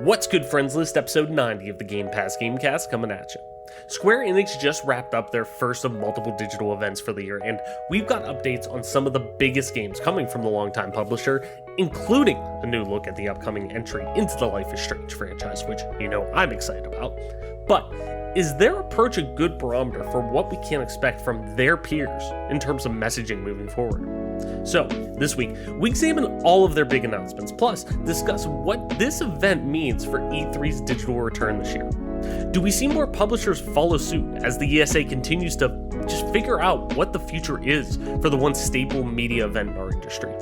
What's good, friends list, episode 90 of the Gamecast coming at you. Square Enix just wrapped up their first of multiple digital events for the year, and we've got updates on some of the biggest games coming from the longtime publisher, including a new look at the upcoming entry into the Life is Strange franchise, which you know I'm excited about. But is their approach a good barometer for what we can expect from their peers in terms of messaging moving forward? So, this week, we examine all of their big announcements, plus discuss what this event means for E3's digital return this year. Do we see more publishers follow suit as the ESA continues to just figure out what the future is for the one staple media event in our industry?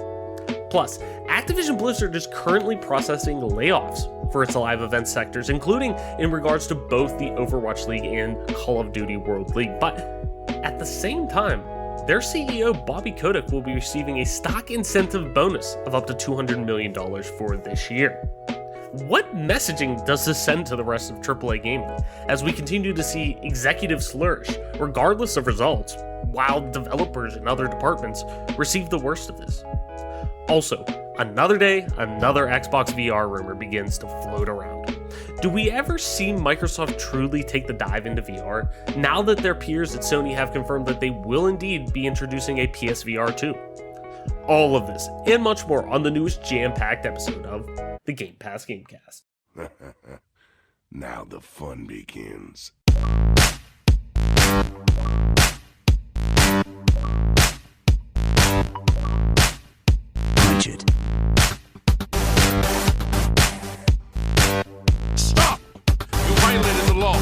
Plus, Activision Blizzard is currently processing layoffs for its live event sectors, including in regards to both the Overwatch League and Call of Duty World League. But at the same time, their CEO Bobby Kotick will be receiving a stock incentive bonus of up to $200 million for this year. What messaging does this send to the rest of AAA gaming as we continue to see executives flourish, regardless of results, while developers in other departments receive the worst of this? Also, another day, another Xbox VR rumor begins to float around. Do we ever see Microsoft truly take the dive into VR now that their peers at Sony have confirmed that they will indeed be introducing a PSVR 2? All of this and much more on the newest jam-packed episode of the Gamecast. Now the fun begins. Budget. Stop! You violated the law.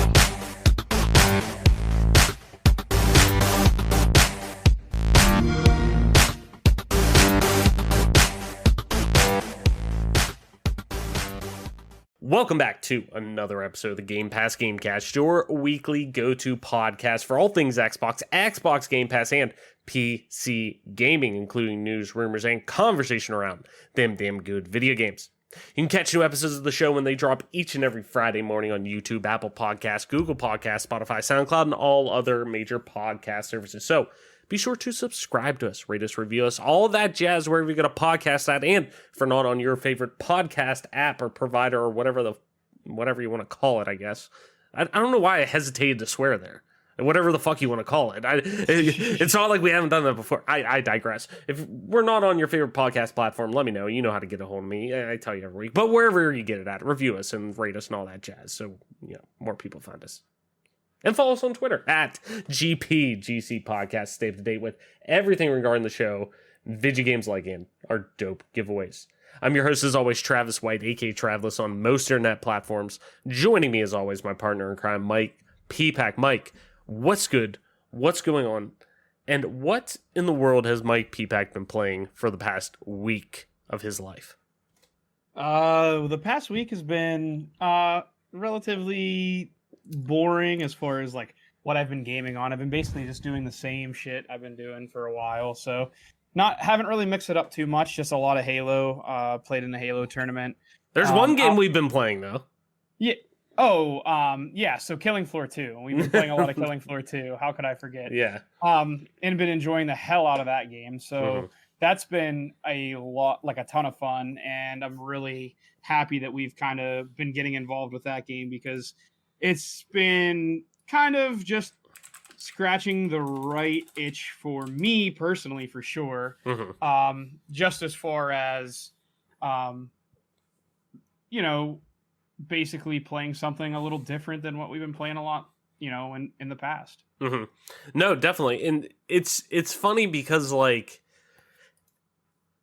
Welcome back to another episode of the Gamecast, your weekly go-to podcast for all things Xbox Game Pass, and PC gaming, including news, rumors, and conversation around them damn good video games. You can catch new episodes of the show when they drop each and every Friday morning on YouTube, Apple Podcasts, Google Podcasts, Spotify, SoundCloud, and all other major podcast services. So be sure to subscribe to us, rate us, review us, all that jazz wherever you get a podcast at, and if not on your favorite podcast app or provider or whatever you want to call it, I guess. I don't know why I hesitated to swear there. Whatever the fuck you want to call it. It's not like we haven't done that before. I digress. If we're not on your favorite podcast platform, let me know. You know how to get a hold of me. I tell you every week. But wherever you get it at, review us and rate us and all that jazz. So, more people find us. And follow us on Twitter at GPGC Podcast. Stay up to date with everything regarding the show, video games like and our dope giveaways. I'm your host, as always, Travis White, aka Travis, on most internet platforms. Joining me, as always, my partner in crime, Mike P-Pack. Mike, what's good? What's going on? And what in the world has Mike P-Pack been playing for the past week of his life? The past week has been relatively boring as far as like what I've been gaming on. I've been basically just doing the same shit I've been doing for a while, so haven't really mixed it up too much. Just a lot of Halo. Played in the Halo tournament. There's one game we've been playing though. Yeah. Yeah. So Killing Floor 2. We've been playing a lot of Killing Floor 2. How could I forget? Yeah. And been enjoying the hell out of that game. So that's been a ton of fun, and I'm really happy that we've kind of been getting involved with that game because it's been kind of just scratching the right itch for me personally, for sure. Just as far as, basically playing something a little different than what we've been playing a lot, in the past. No, definitely. And it's funny because, like,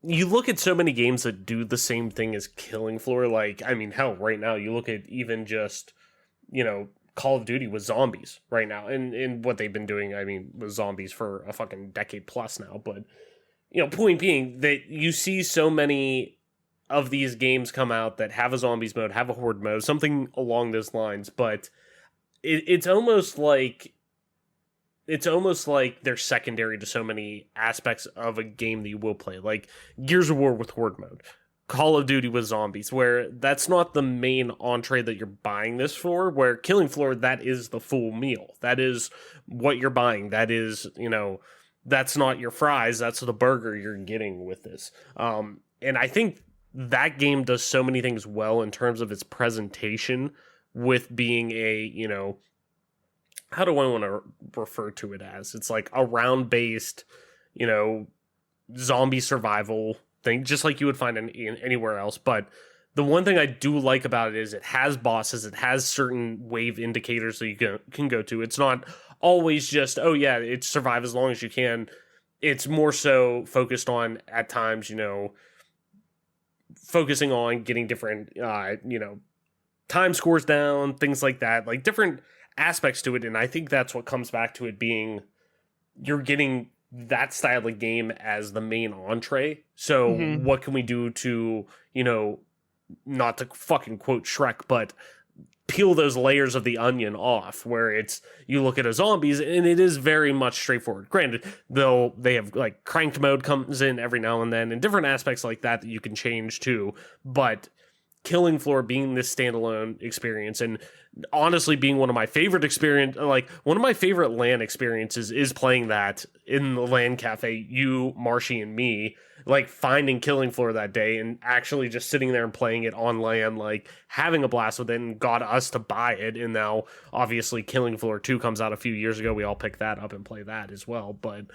you look at so many games that do the same thing as Killing Floor. Like, I mean, hell, right now, you look at even just, Call of Duty with zombies right now, and what they've been doing, I mean, with zombies for a fucking decade plus now. But, point being that you see so many of these games come out that have a zombies mode, have a horde mode, something along those lines, but it's almost like they're secondary to so many aspects of a game that you will play, like Gears of War with horde mode, Call of Duty with zombies, where that's not the main entree that you're buying this for, where Killing Floor, that is the full meal. That is what you're buying. That is, that's not your fries. That's the burger you're getting with this. And I think that game does so many things well in terms of its presentation with being a, how do I want to refer to it as? It's like a round-based, zombie survival thing, just like you would find in anywhere else. But the one thing I do like about it is it has bosses, it has certain wave indicators that you can go to. It's not always just, oh yeah, it's survive as long as you can. It's more so focused on, at times, focusing on getting different, time scores down, things like that, like different aspects to it. And I think that's what comes back to it being, you're getting that style of game as the main entree. So what can we do to, not to fucking quote Shrek, but peel those layers of the onion off, where it's, you look at a zombies and it is very much straightforward. Granted, though, they have like cranked mode comes in every now and then and different aspects like that you can change too. But Killing Floor being this standalone experience, and honestly being one of my favorite LAN experiences is playing that in the LAN cafe, you, Marshy, and me, like finding Killing Floor that day and actually just sitting there and playing it on LAN, like having a blast with it, and got us to buy it. And now obviously Killing Floor 2 comes out a few years ago. We all picked that up and play that as well. But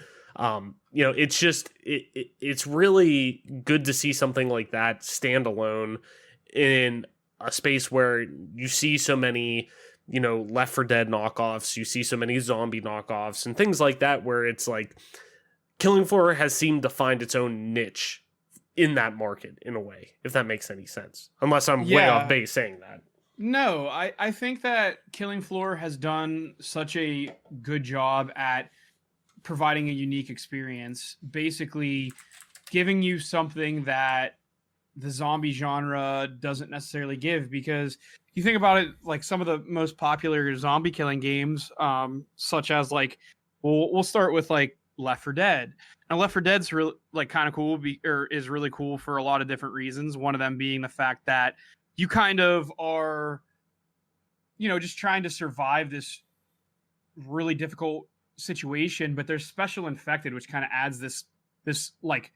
it's just it's really good to see something like that stand alone in a space where you see so many, Left 4 Dead knockoffs, you see so many zombie knockoffs and things like that, where it's like Killing Floor has seemed to find its own niche in that market in a way, if that makes any sense. Unless I'm way off base saying that. No, I think that Killing Floor has done such a good job at providing a unique experience, basically giving you something that the zombie genre doesn't necessarily give. Because you think about it, like some of the most popular zombie killing games, such as like, we'll start with like Left 4 Dead. Now Left 4 Dead's really like kind of cool, or is really cool for a lot of different reasons. One of them being the fact that you kind of are, just trying to survive this really difficult situation, but there's special infected, which kind of adds this like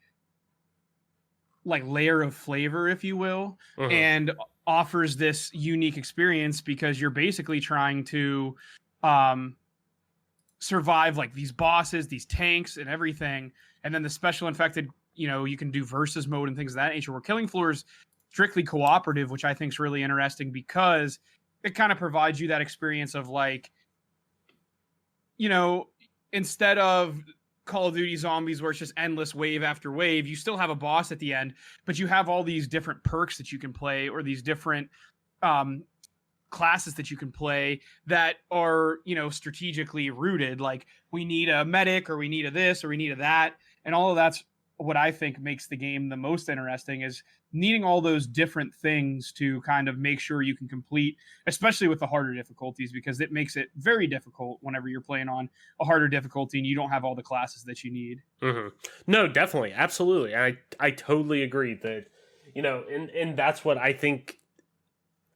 layer of flavor, if you will, and offers this unique experience, because you're basically trying to survive like these bosses, these tanks and everything. And then the special infected, you can do versus mode and things of that nature, where Killing Floor is strictly cooperative, which I think is really interesting, because it kind of provides you that experience of like, instead of Call of Duty Zombies where it's just endless wave after wave, you still have a boss at the end, but you have all these different perks that you can play, or these different classes that you can play that are, strategically rooted. Like, we need a medic, or we need a this, or we need a that. And all of that's what I think makes the game the most interesting, is needing all those different things to kind of make sure you can complete, especially with the harder difficulties, because it makes it very difficult whenever you're playing on a harder difficulty and you don't have all the classes that you need. No, definitely. Absolutely. I totally agree that, and that's what I think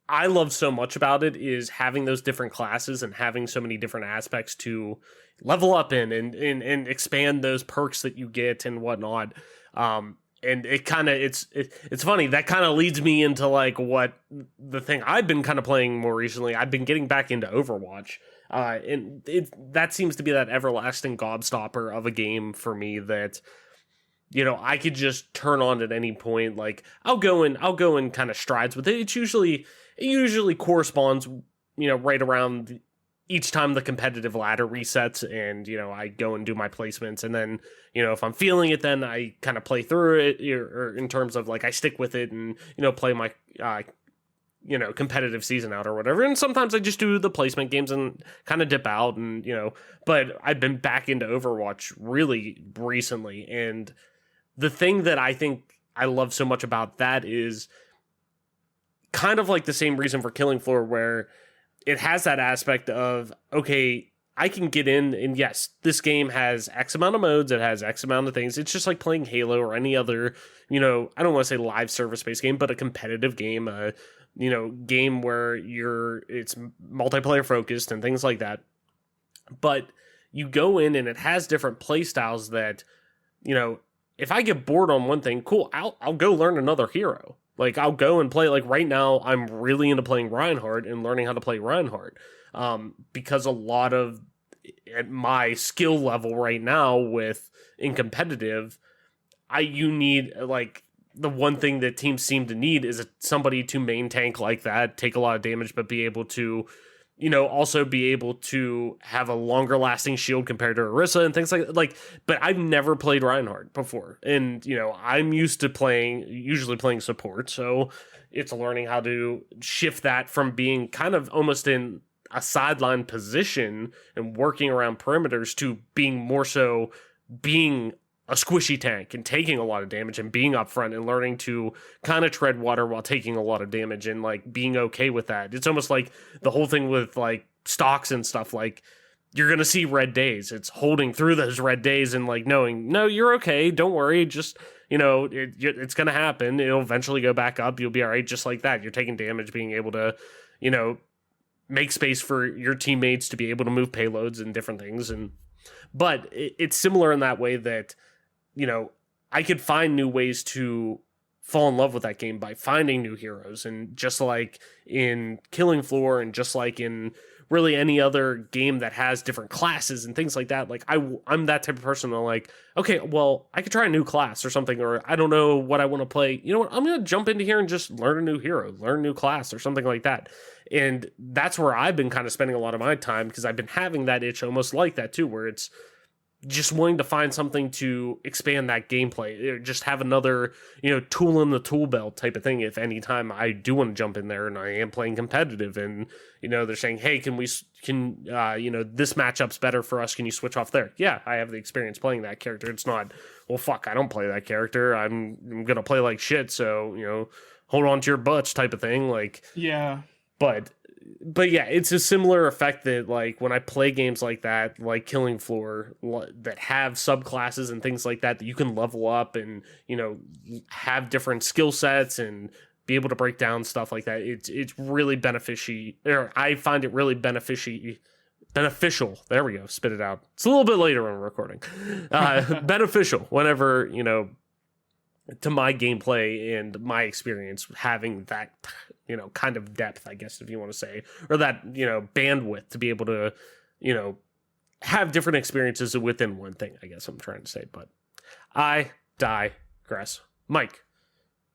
I love so much about it, is having those different classes and having so many different aspects to level up in and expand those perks that you get and whatnot. And it kind of, it's funny, that kind of leads me into like what the thing I've been kind of playing more recently. I've been getting back into Overwatch. And that seems to be that everlasting gobstopper of a game for me that, I could just turn on at any point. Like, I'll go in kind of strides with it. It usually corresponds, right around each time the competitive ladder resets, and, I go and do my placements. And then, if I'm feeling it, then I kind of play through it, or in terms of like, I stick with it and, play my, competitive season out or whatever. And sometimes I just do the placement games and kind of dip out, and, but I've been back into Overwatch really recently. And the thing that I think I love so much about that is kind of like the same reason for Killing Floor, where it has that aspect of, okay, I can get in, and yes, this game has X amount of modes, it has X amount of things. It's just like playing Halo or any other, I don't want to say live service-based game, but a competitive game, game where it's multiplayer focused and things like that. But you go in and it has different play styles that, if I get bored on one thing, cool, I'll go learn another hero. Like, I'll go and play. Like, right now, I'm really into playing Reinhardt and learning how to play Reinhardt. Because a lot of at my skill level right now in competitive, you need, like, the one thing that teams seem to need is somebody to main tank like that, take a lot of damage, but be able to, also be able to have a longer lasting shield compared to Orisa and things like, but I've never played Reinhardt before. And, I'm used to usually playing support. So it's learning how to shift that from being kind of almost in a sideline position and working around perimeters to being more so being a squishy tank and taking a lot of damage and being up front and learning to kind of tread water while taking a lot of damage and like being okay with that. It's almost like the whole thing with like stocks and stuff, like you're going to see red days. It's holding through those red days and like knowing, no, you're okay. Don't worry. Just, it's going to happen. It'll eventually go back up. You'll be all right. Just like that. You're taking damage, being able to, make space for your teammates to be able to move payloads and different things. But it's similar in that way that, I could find new ways to fall in love with that game by finding new heroes. And just like in Killing Floor and just like in really any other game that has different classes and things like that, like I'm that type of person that like, okay, well, I could try a new class or something, or I don't know what I want to play. You know what? I'm going to jump into here and just learn a new hero, learn a new class or something like that. And that's where I've been kind of spending a lot of my time, because I've been having that itch almost like that too, where it's just wanting to find something to expand that gameplay, just have another, tool in the tool belt type of thing. If any time I do want to jump in there and I am playing competitive and, they're saying, hey, can this matchup's better for us. Can you switch off there? Yeah, I have the experience playing that character. It's not, well, fuck, I don't play that character. I'm going to play like shit. So, hold on to your butts type of thing. Like, yeah, But yeah, it's a similar effect that like when I play games like that, like Killing Floor, that have subclasses and things like that you can level up and, have different skill sets and be able to break down stuff like that. It's really beneficial, or I find it really beneficial. There we go. Spit it out. It's a little bit later when we're recording. Beneficial whenever, to my gameplay and my experience having that, kind of depth, I guess, if you want to say, or that, bandwidth to be able to, have different experiences within one thing, I guess I'm trying to say. But I digress. Mike,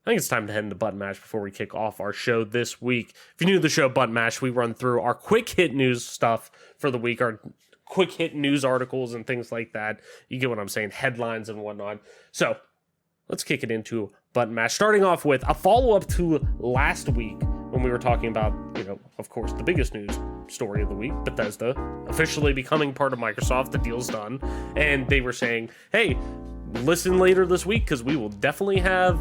I think it's time to head into Button Mash before we kick off our show this week. If you're new to the show, Button Mash, we run through our quick hit news stuff for the week, our quick hit news articles and things like that. You get what I'm saying, headlines and whatnot. So let's kick it into Button Mash, starting off with a follow-up to last week when we were talking about, of course, the biggest news story of the week, Bethesda officially becoming part of Microsoft. The deal's done. And they were saying, hey, listen later this week because we will definitely have,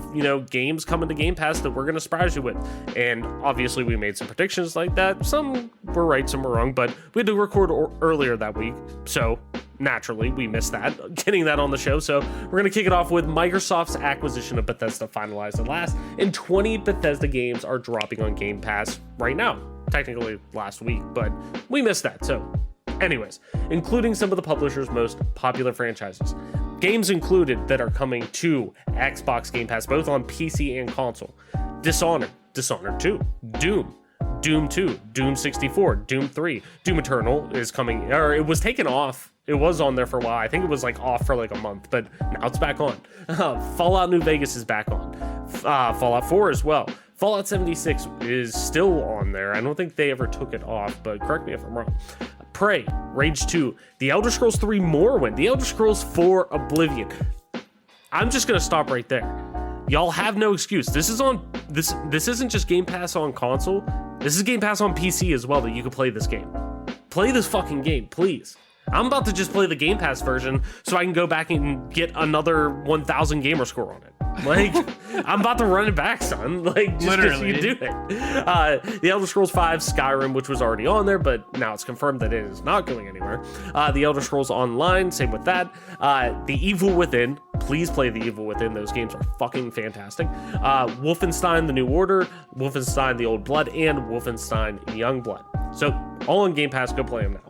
games coming to Game Pass that we're going to surprise you with. And obviously we made some predictions like that. Some were right, some were wrong, but we had to record earlier that week. So naturally, we missed that, getting that on the show. So we're going to kick it off with Microsoft's acquisition of Bethesda finalized at last, and 20 Bethesda games are dropping on Game Pass right now. Technically last week, but we missed that. So anyways, including some of the publisher's most popular franchises. Games included that are coming to Xbox Game Pass, both on PC and console. Dishonored 2, Doom 2, Doom 64, Doom 3, Doom Eternal is coming, or it was taken off. It was on there for a while. I think it was like off for like a month, but now it's back on. Fallout New Vegas is back on. Fallout 4 as well. Fallout 76 is still on there. I don't think they ever took it off, but correct me if I'm wrong. Prey, Rage 2, The Elder Scrolls 3 Morrowind, The Elder Scrolls 4 Oblivion. I'm just going to stop right there. Y'all have no excuse. This isn't just Game Pass on console. This is Game Pass on PC as well, that you can play this game. Play this fucking game, please. I'm about to just play the Game Pass version so I can go back and get another 1,000 gamer score on it. Like, I'm about to run it back, son. Like, just because you do it. The Elder Scrolls 5 Skyrim, which was already on there, but now it's confirmed that it is not going anywhere. The Elder Scrolls Online, same with that. The Evil Within. Please play The Evil Within. Those games are fucking fantastic. Wolfenstein The New Order, Wolfenstein The Old Blood, and Wolfenstein Youngblood. So, all on Game Pass. Go play them now.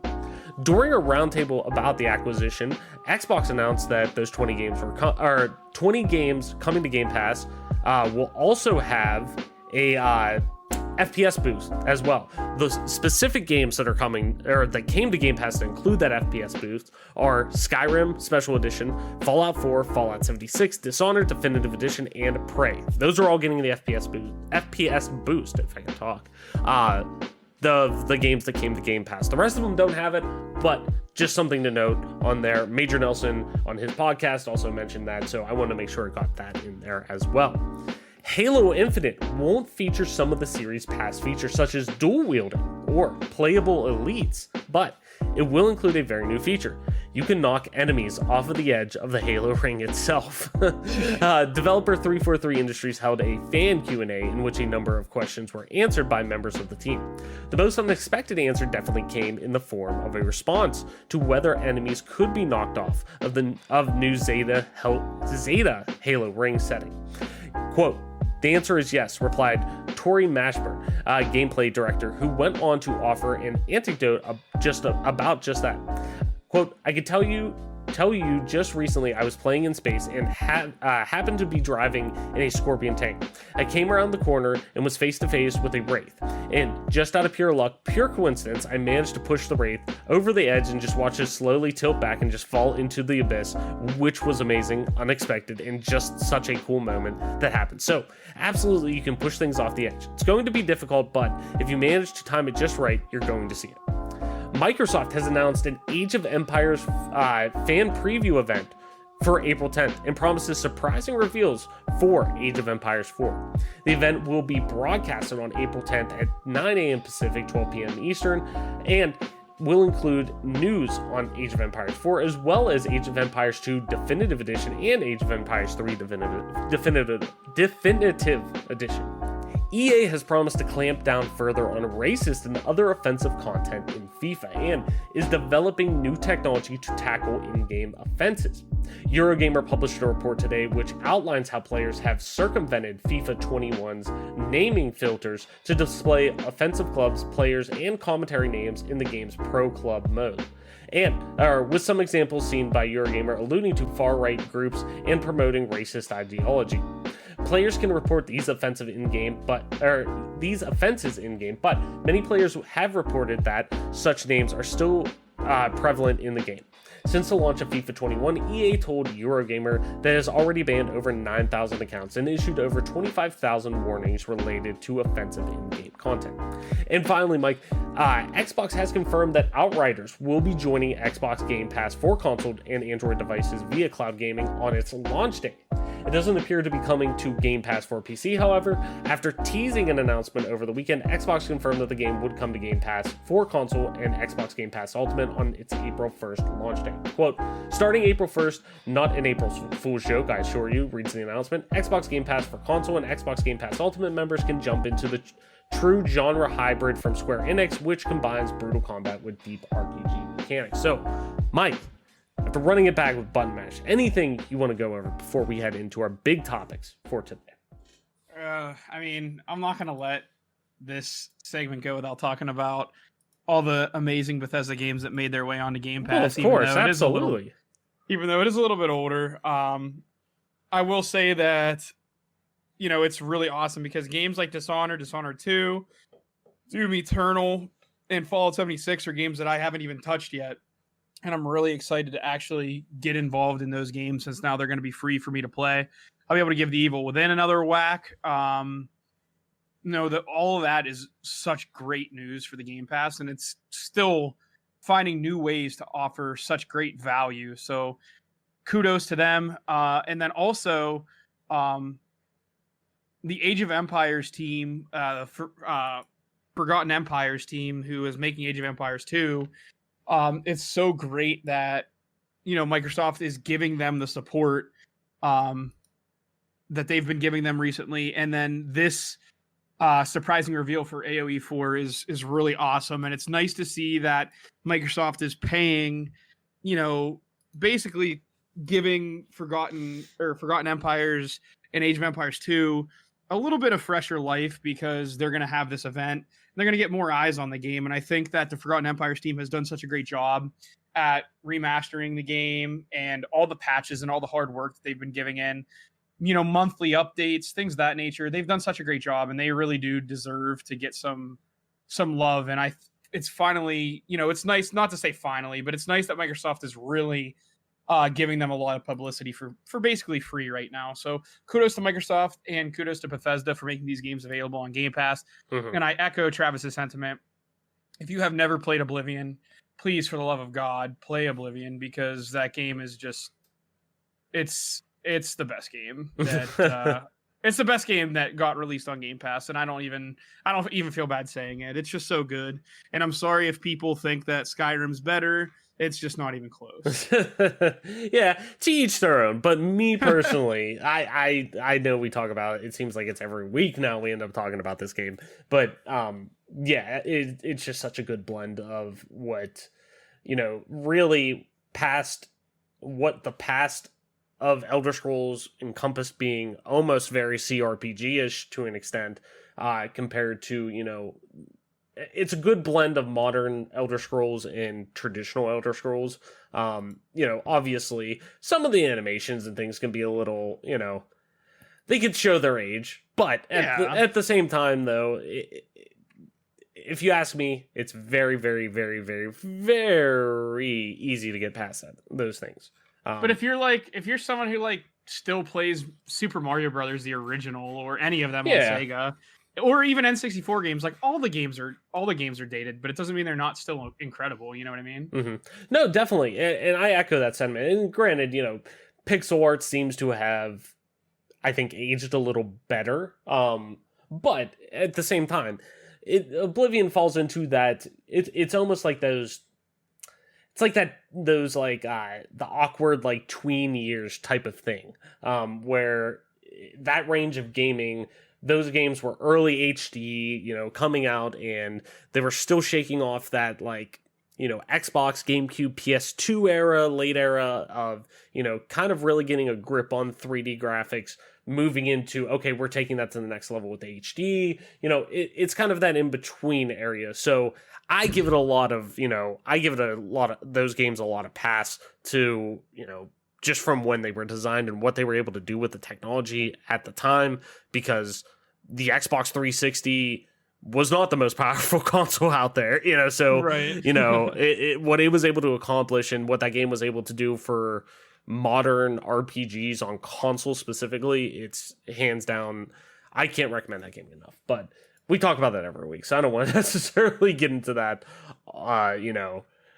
During a roundtable about the acquisition, Xbox announced that those 20 games coming to Game Pass will also have a FPS boost as well. Those specific games that are coming, or that came to Game Pass to include that FPS boost, are Skyrim Special Edition, Fallout 4, Fallout 76, Dishonored Definitive Edition, and Prey. Those are all getting the FPS boost, if I can talk. The games that came to Game Pass. The rest of them don't have it, but just something to note on there. Major Nelson on his podcast also mentioned that, so I wanted to make sure I got that in there as well. Halo Infinite won't feature some of the series' past features, such as dual wielding or playable elites, but it will include a very new feature. You can knock enemies off of the edge of the Halo ring itself. Developer 343 Industries held a fan Q&A in which a number of questions were answered by members of the team. The most unexpected answer definitely came in the form of a response to whether enemies could be knocked off of new Zeta Halo ring setting. Quote, "The answer is yes," replied Tori Mashburn, gameplay director, who went on to offer an anecdote about just that. Quote, "I could tell you just recently I was playing in space and happened to be driving in a Scorpion tank. I came around the corner and was face to face with a Wraith. And just out of pure luck, pure coincidence, I managed to push the Wraith over the edge and just watch it slowly tilt back and just fall into the abyss, which was amazing, unexpected, and just such a cool moment that happened." So absolutely, you can push things off the edge. It's going to be difficult, but if you manage to time it just right, you're going to see it. Microsoft has announced an Age of Empires fan preview event for April 10th and promises surprising reveals for Age of Empires 4. The event will be broadcasted on April 10th at 9 a.m. Pacific, 12 p.m. Eastern, and will include news on Age of Empires 4, as well as Age of Empires 2 Definitive Edition and Age of Empires 3 Definitive Edition. EA has promised to clamp down further on racist and other offensive content in FIFA and is developing new technology to tackle in-game offenses. Eurogamer published a report today which outlines how players have circumvented FIFA 21's naming filters to display offensive clubs, players, and commentary names in the game's Pro Club mode. And with some examples seen by Eurogamer alluding to far-right groups and promoting racist ideology. Players can report these offenses in-game, but many players have reported that such names are still prevalent in the game. Since the launch of FIFA 21, EA told Eurogamer that it has already banned over 9,000 accounts and issued over 25,000 warnings related to offensive in-game content. And finally, Mike, Xbox has confirmed that Outriders will be joining Xbox Game Pass for console and Android devices via cloud gaming on its launch day. It doesn't appear to be coming to Game Pass for PC, however. After teasing an announcement over the weekend, Xbox confirmed that the game would come to Game Pass for console and Xbox Game Pass Ultimate on its April 1st launch day. Quote, "Starting April 1st, not an April Fool's joke, I assure you," reads the announcement. Xbox Game Pass for console and Xbox Game Pass Ultimate members can jump into the true genre hybrid from Square Enix, which combines brutal combat with deep RPG mechanics. So, Mike, after running it back with button mash, anything you want to go over before we head into our big topics for today? I'm not going to let this segment go without talking about all the amazing Bethesda games that made their way onto Game Pass. Well, of course, absolutely. Even though it is a little bit older, I will say that, it's really awesome because games like Dishonored 2, Doom Eternal, and Fallout 76 are games that I haven't even touched yet. And I'm really excited to actually get involved in those games since now they're going to be free for me to play. I'll be able to give The Evil Within another whack. That all of that is such great news for the Game Pass, and it's still finding new ways to offer such great value. So kudos to them. And then also the Age of Empires team, Forgotten Empires team, who is making Age of Empires 2. It's so great that, Microsoft is giving them the support that they've been giving them recently. And then this surprising reveal for AoE 4 is really awesome. And it's nice to see that Microsoft is paying, basically giving Forgotten Empires and Age of Empires 2 a little bit of fresher life because they're going to have this event. They're going to get more eyes on the game. And I think that the Forgotten Empires team has done such a great job at remastering the game and all the patches and all the hard work that they've been giving in. monthly updates, things of that nature. They've done such a great job, and they really do deserve to get some love. And it's finally, it's nice, not to say finally, but it's nice that Microsoft is really giving them a lot of publicity for basically free right now. So kudos to Microsoft and kudos to Bethesda for making these games available on Game Pass. Mhm. And I echo Travis's sentiment. If you have never played Oblivion, please, for the love of God, play Oblivion, because that game is just, it's the best game that it's the best game that got released on Game Pass, and I don't even feel bad saying it. It's just so good. And I'm sorry if people think that Skyrim's better. It's just not even close. Yeah, to each their own. But me personally, I know we talk about it. It seems like it's every week now we end up talking about this game. But yeah, it's just such a good blend of what, really what the past of Elder Scrolls encompassed, being almost very CRPG-ish to an extent, compared to, it's a good blend of modern Elder Scrolls and traditional Elder Scrolls. Obviously, some of the animations and things can be a little, they could show their age. But at the same time, though, if you ask me, it's very, very, very, very, very easy to get past those things. But if you're someone who still plays Super Mario Brothers, the original, or any of them on Sega, or even N64 games, all the games are dated, but it doesn't mean they're not still incredible. You know what I mean? Mm-hmm. No, definitely, and I echo that sentiment. And granted, pixel art seems to have, I think, aged a little better. But at the same time, Oblivion falls into that. It's almost like those. It's like those the awkward tween years type of thing, where that range of gaming, those games were early HD, coming out, and they were still shaking off that Xbox, GameCube, PS2 era, late era of, kind of really getting a grip on 3D graphics, moving into, okay, we're taking that to the next level with HD. It's kind of that in between area. So I give it a lot of those games a lot of pass to, just from when they were designed and what they were able to do with the technology at the time, because the Xbox 360 was not the most powerful console out there, so, right. What it was able to accomplish and what that game was able to do for modern RPGs on console specifically, it's hands down, I can't recommend that game enough. But we talk about that every week, so I don't want to necessarily get into that.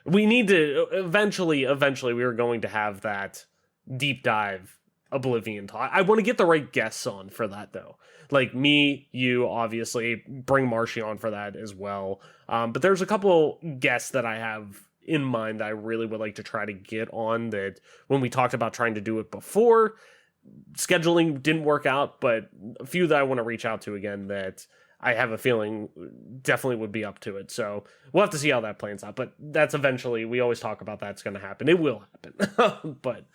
We need to eventually we are going to have that deep dive Oblivion talk. I want to get the right guests on for that, though. Me, you, obviously, bring Marshy on for that as well. But there's a couple guests that I have in mind that I really would like to try to get on, that when we talked about trying to do it before, scheduling didn't work out, but a few that I want to reach out to again that I have a feeling definitely would be up to it. So we'll have to see how that plans out. But that's eventually, we always talk about that's going to happen. It will happen. But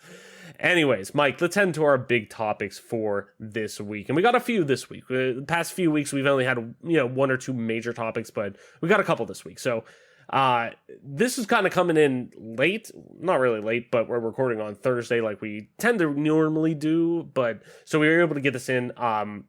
anyways, Mike, let's head into our big topics for this week. And we got a few this week. The past few weeks, we've only had, one or two major topics, but we got a couple this week. So this is kind of coming in late, not really late, but we're recording on Thursday like we tend to normally do. But so we were able to get this in. But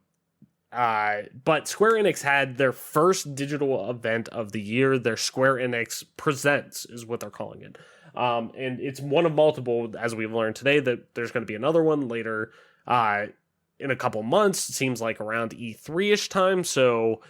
Square Enix had their first digital event of the year. Their Square Enix Presents is what they're calling it. And it's one of multiple, as we've learned today, that there's going to be another one later in a couple months. It seems like around E3-ish time. So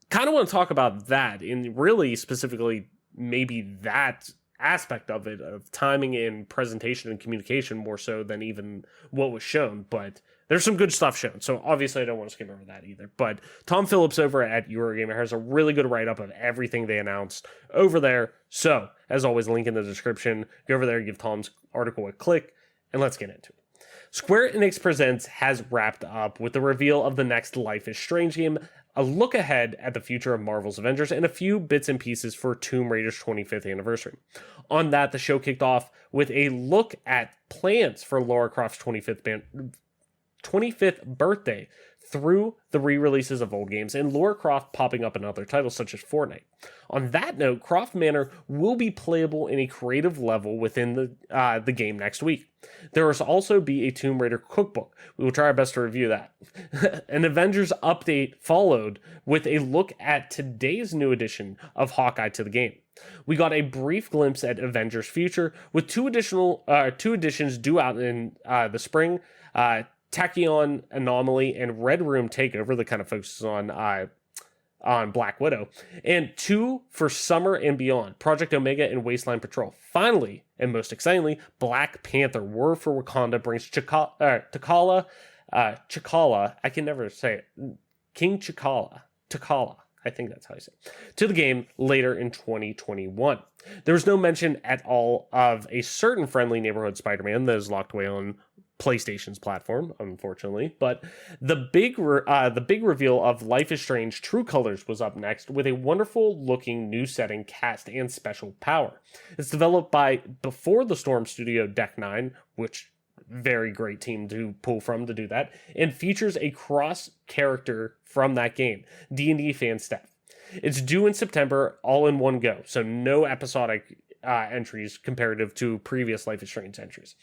kind of want to talk about that, and really specifically maybe that aspect of it, of timing and presentation and communication, more so than even what was shown. But there's some good stuff shown, so obviously I don't want to skim over that either. But Tom Phillips over at Eurogamer has a really good write-up of everything they announced over there. So, as always, link in the description. Go over there, give Tom's article a click, and let's get into it. Square Enix Presents has wrapped up with the reveal of the next Life is Strange game, a look ahead at the future of Marvel's Avengers, and a few bits and pieces for Tomb Raider's 25th anniversary. On that, the show kicked off with a look at plans for Lara Croft's 25th birthday through the re-releases of old games and Lara Croft popping up in other titles such as Fortnite. On that note, Croft Manor will be playable in a creative level within the game next week. There will also be a Tomb Raider cookbook. We will try our best to review that. An Avengers update followed with a look at today's new edition of Hawkeye to the game. We got a brief glimpse at Avengers Future with two editions due out in the spring. Tachyon Anomaly and Red Room Takeover that kind of focuses on Black Widow, and 2 for summer and beyond, Project Omega and Wasteland Patrol. Finally, and most excitingly, Black Panther War for Wakanda brings T'Challa, I can never say it, King T'Challa, I think that's how you say it, to the game later in 2021. There was no mention at all of a certain friendly neighborhood Spider-Man that is locked away on PlayStation's platform, unfortunately, but the big reveal of Life is Strange True Colors was up next with a wonderful looking new setting, cast, and special power. It's developed by Before the Storm studio Deck 9, which very great team to pull from to do that, and features a cross character from that game, D&D fan Steph. It's due in September, all in one go, so no episodic entries comparative to previous Life is Strange entries.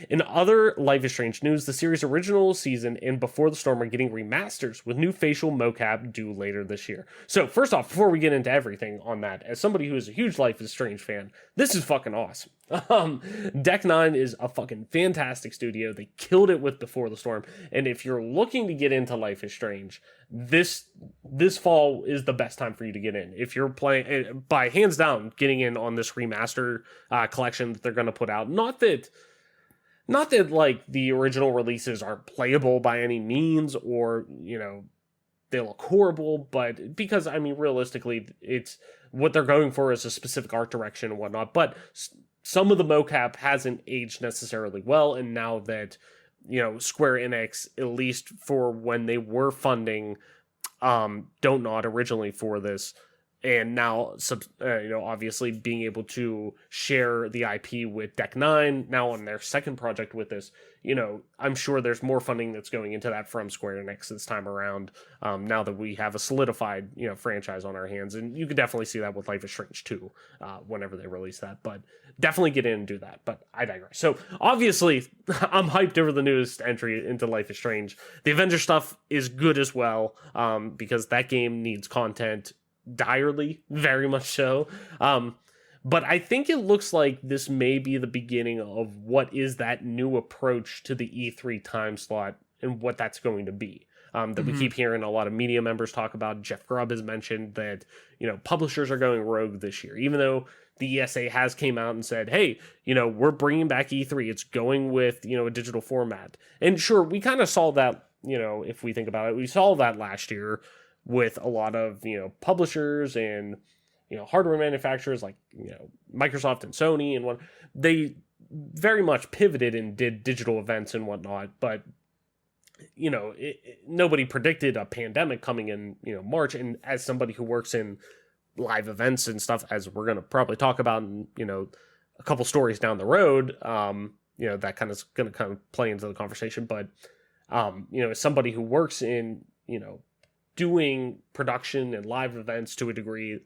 In other Life is Strange news, the series' original season and Before the Storm are getting remasters with new facial mocap due later this year. So first off, before we get into everything on that, as somebody who is a huge Life is Strange fan, this is fucking awesome. Deck 9 is a fucking fantastic studio. They killed it with Before the Storm, and if you're looking to get into Life is Strange, this fall is the best time for you to get in. If you're playing, by hands down, getting in on this remaster collection that they're going to put out. Not that like the original releases aren't playable by any means, or they look horrible, but because I mean realistically, it's what they're going for is a specific art direction and whatnot. But some of the mocap hasn't aged necessarily well, and now that Square Enix, at least for when they were funding Don't Nod originally for this, and now obviously being able to share the IP with Deck 9 now on their second project with this, I'm sure there's more funding that's going into that from Square Enix this time around, now that we have a solidified franchise on our hands. And you could definitely see that with Life is Strange 2 whenever they release that, but definitely get in and do that. But I digress. So obviously I'm hyped over the newest entry into Life is Strange. The Avengers stuff is good as well, because that game needs content direly, very much so. But I think it looks like this may be the beginning of what is that new approach to the E3 time slot and what that's going to be. That we keep hearing a lot of media members talk about. Jeff Grubb has mentioned that, publishers are going rogue this year, even though the ESA has came out and said, hey, we're bringing back E3. It's going with, a digital format. And sure, we kind of saw that, if we think about it, we saw that last year with a lot of, publishers and, hardware manufacturers like, Microsoft and Sony and they very much pivoted and did digital events and whatnot. But, nobody predicted a pandemic coming in, March. And as somebody who works in live events and stuff, as we're going to probably talk about in, a couple stories down the road, that kind of going to play into the conversation. But, as somebody who works in, doing production and live events to a degree,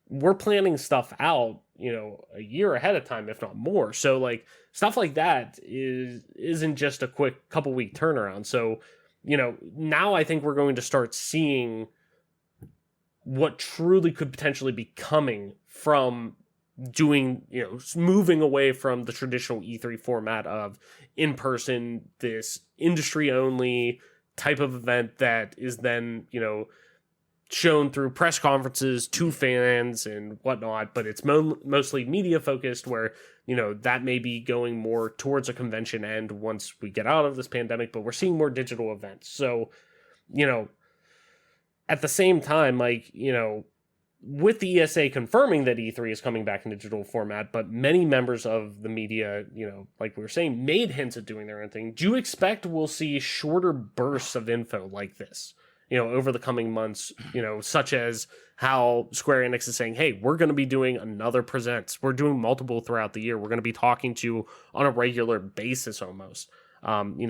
we're planning stuff out, a year ahead of time, if not more. So like stuff like that isn't just a quick couple week turnaround. So, now I think we're going to start seeing what truly could potentially be coming from doing, moving away from the traditional E3 format of in person, this industry only type of event that is then, shown through press conferences to fans and whatnot, but it's mostly media focused, where, that may be going more towards a convention end once we get out of this pandemic, but we're seeing more digital events. So, at the same time, like, with the ESA confirming that E3 is coming back in digital format, but many members of the media, like we were saying, made hints at doing their own thing. Do you expect we'll see shorter bursts of info like this, over the coming months, such as how Square Enix is saying, hey, we're going to be doing another Presents. We're doing multiple throughout the year. We're going to be talking to you on a regular basis almost.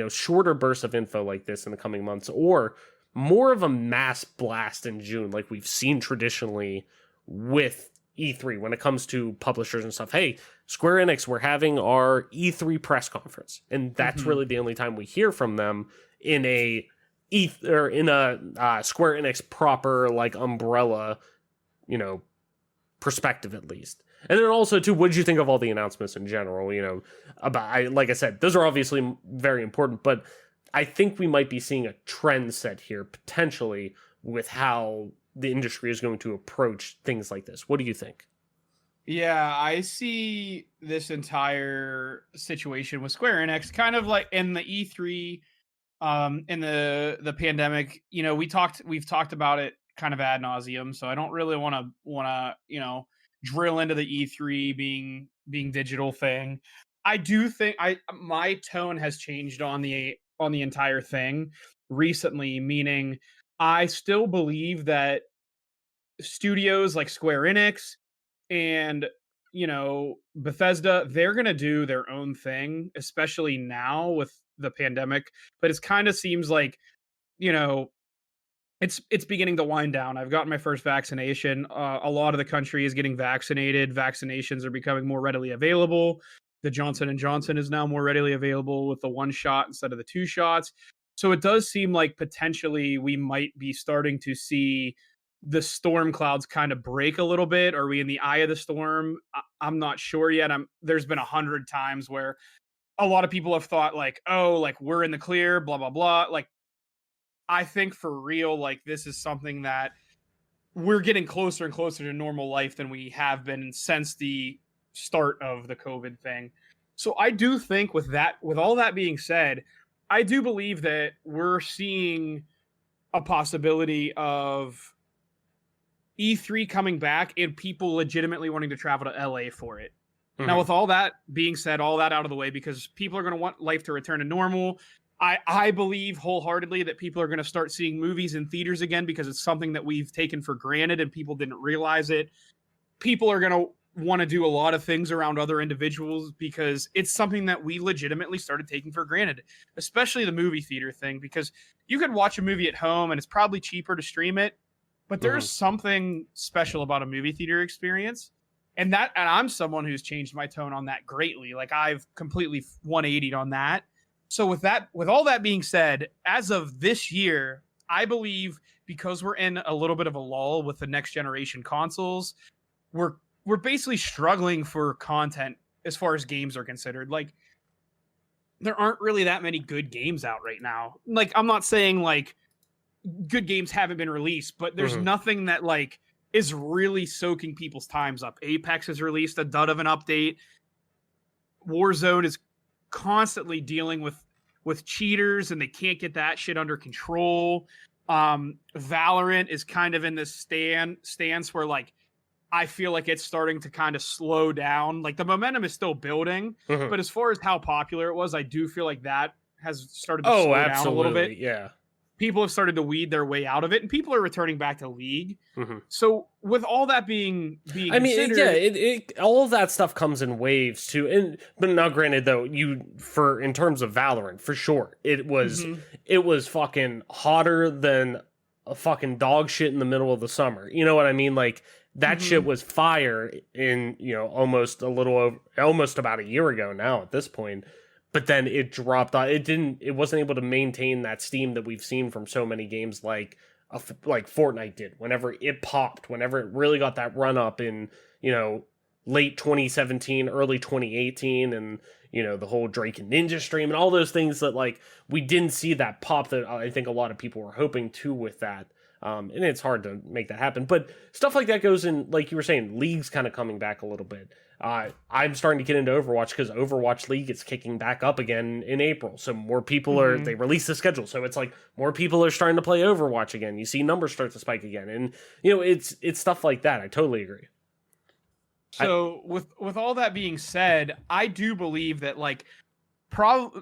Shorter bursts of info like this in the coming months, or more of a mass blast in June, like we've seen traditionally with E3 when it comes to publishers and stuff. Hey, Square Enix, we're having our E3 press conference, and that's really the only time we hear from them in a Square Enix proper like umbrella, perspective at least. And then also too, what did you think of all the announcements in general? Like I said, those are obviously very important, but I think we might be seeing a trend set here potentially with how the industry is going to approach things like this. What do you think? Yeah, I see this entire situation with Square Enix kind of like in the E3, in the pandemic. We've talked about it kind of ad nauseum, so I don't really want to drill into the E3 being digital thing. I do think my tone has changed on the entire thing recently, meaning I still believe that studios like Square Enix and Bethesda, they're going to do their own thing, especially now with the pandemic, but it kind of seems like it's beginning to wind down. I've gotten my first vaccination. A lot of the country is getting vaccinated. Vaccinations are becoming more readily available. The Johnson & Johnson is now more readily available with the 1 shot instead of the 2 shots. So it does seem like potentially we might be starting to see the storm clouds kind of break a little bit. Are we in the eye of the storm? I'm not sure yet. There's been 100 times where a lot of people have thought like, oh, like we're in the clear, blah, blah, blah. Like, I think for real, like this is something that we're getting closer and closer to normal life than we have been since the start of the COVID thing. So I do think with all that being said, I do believe that we're seeing a possibility of E3 coming back and people legitimately wanting to travel to LA for it. Mm-hmm. Now, with all that being said, all that out of the way, because people are going to want life to return to normal. I believe wholeheartedly that people are going to start seeing movies in theaters again because it's something that we've taken for granted and people didn't realize it. People are going to want to do a lot of things around other individuals because it's something that we legitimately started taking for granted, especially the movie theater thing, because you could watch a movie at home and it's probably cheaper to stream it, but there's something special about a movie theater experience. And I'm someone who's changed my tone on that greatly. Like I've completely 180'd on that. So with all that being said, as of this year, I believe because we're in a little bit of a lull with the next generation consoles, we're basically struggling for content as far as games are considered. Like there aren't really that many good games out right now. Like I'm not saying like good games haven't been released, but there's nothing that like is really soaking people's times up. Apex has released a dud of an update. Warzone is constantly dealing with cheaters and they can't get that shit under control. Valorant is kind of in this stance where like I feel like it's starting to kind of slow down. Like the momentum is still building, but as far as how popular it was, I do feel like that has started to slow down a little bit. Yeah. People have started to weed their way out of it, and people are returning back to League. So, with all that being I mean, all of that stuff comes in waves too. But now, granted, though, in terms of Valorant, for sure, it was fucking hotter than a fucking dog shit in the middle of the summer. You know what I mean? Like that shit was fire in almost about a year ago now at this point. But then it dropped off. It wasn't able to maintain that steam that we've seen from so many games like Fortnite did. Whenever it popped, whenever it really got that run up in, late 2017, early 2018, and, the whole Drake and Ninja stream and all those things that like we didn't see that pop that I think a lot of people were hoping to with that. And it's hard to make that happen. But stuff like that goes in, like you were saying, League's kind of coming back a little bit. I'm starting to get into Overwatch because Overwatch League is kicking back up again in April. So more people they release the schedule. So it's like more people are starting to play Overwatch again. You see numbers start to spike again. And, it's stuff like that. I totally agree. So with all that being said, I do believe that like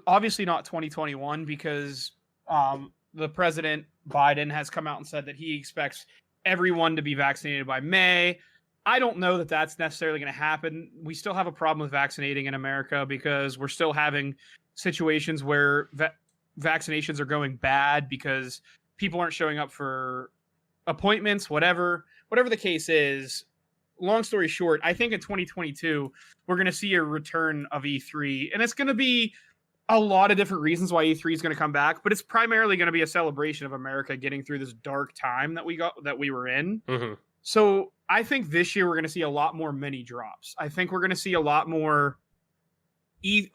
obviously not 2021 because the president Biden has come out and said that he expects everyone to be vaccinated by May. I don't know that that's necessarily going to happen. We still have a problem with vaccinating in America because we're still having situations where vaccinations are going bad because people aren't showing up for appointments, whatever the case is. Long story short, I think in 2022 we're going to see a return of E3, and it's going to be a lot of different reasons why E3 is going to come back, but it's primarily going to be a celebration of America getting through this dark time that we were in. Mm-hmm. So I think this year we're going to see a lot more mini drops. I think we're going to see a lot more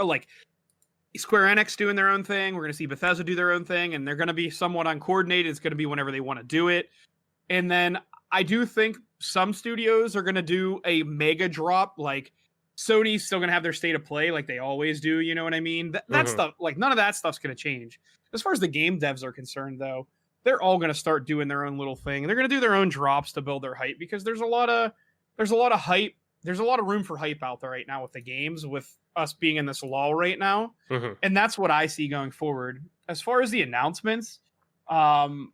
like Square Enix doing their own thing. We're going to see Bethesda do their own thing, and they're going to be somewhat uncoordinated. It's going to be whenever they want to do it. And then I do think some studios are going to do a mega drop. Like Sony's still going to have their state of play like they always do. You know what I mean? That stuff, like none of that stuff's going to change. As far as the game devs are concerned, though, they're all going to start doing their own little thing. They're going to do their own drops to build their hype, because there's a lot of hype. There's a lot of room for hype out there right now with the games, with us being in this lull right now. Mm-hmm. And that's what I see going forward. As far as the announcements, the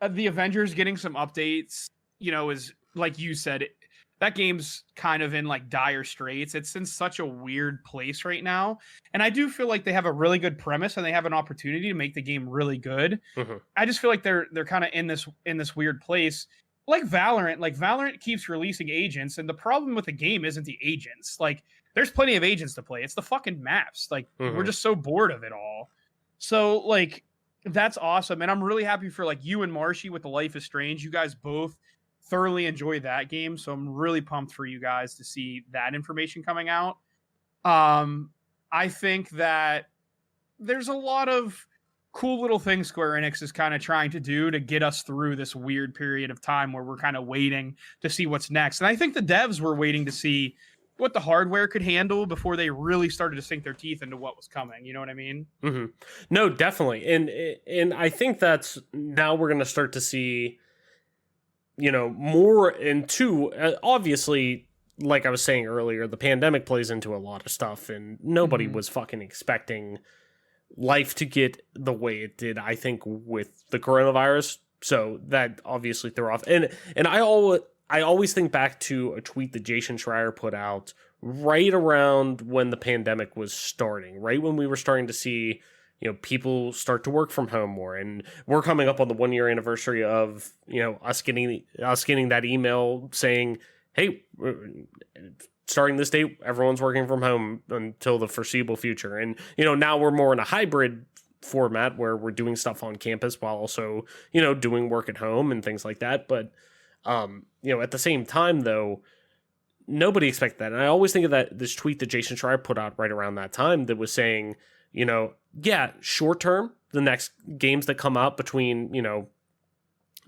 Avengers getting some updates, is like you said, that game's kind of in like dire straits. It's in such a weird place right now. And I do feel like they have a really good premise and they have an opportunity to make the game really good. Mm-hmm. I just feel like they're kind of in this weird place. Like Valorant keeps releasing agents, and the problem with the game isn't the agents. Like, there's plenty of agents to play. It's the fucking maps. Like, we're just so bored of it all. So, like, that's awesome. And I'm really happy for, like, you and Marshy with the Life is Strange. You guys both thoroughly enjoy that game. So I'm really pumped for you guys to see that information coming out. I think that there's a lot of cool little things Square Enix is kind of trying to do to get us through this weird period of time where we're kind of waiting to see what's next. And I think the devs were waiting to see what the hardware could handle before they really started to sink their teeth into what was coming. You know what I mean? Mm-hmm. No, definitely. And I think that's now we're going to start to see, more into, obviously, like I was saying earlier, the pandemic plays into a lot of stuff, and nobody was fucking expecting life to get the way it did, I think, with the coronavirus. So that obviously threw off. And I always think back to a tweet that Jason Schreier put out right around when the pandemic was starting, right when we were starting to see, people start to work from home more. And we're coming up on the 1 year anniversary of, us getting that email saying, hey, starting this date, everyone's working from home until the foreseeable future. And, now we're more in a hybrid format where we're doing stuff on campus while also, doing work at home and things like that. But, at the same time, though, nobody expected that. And I always think of this tweet that Jason Schreier put out right around that time that was saying, short term, the next games that come out between,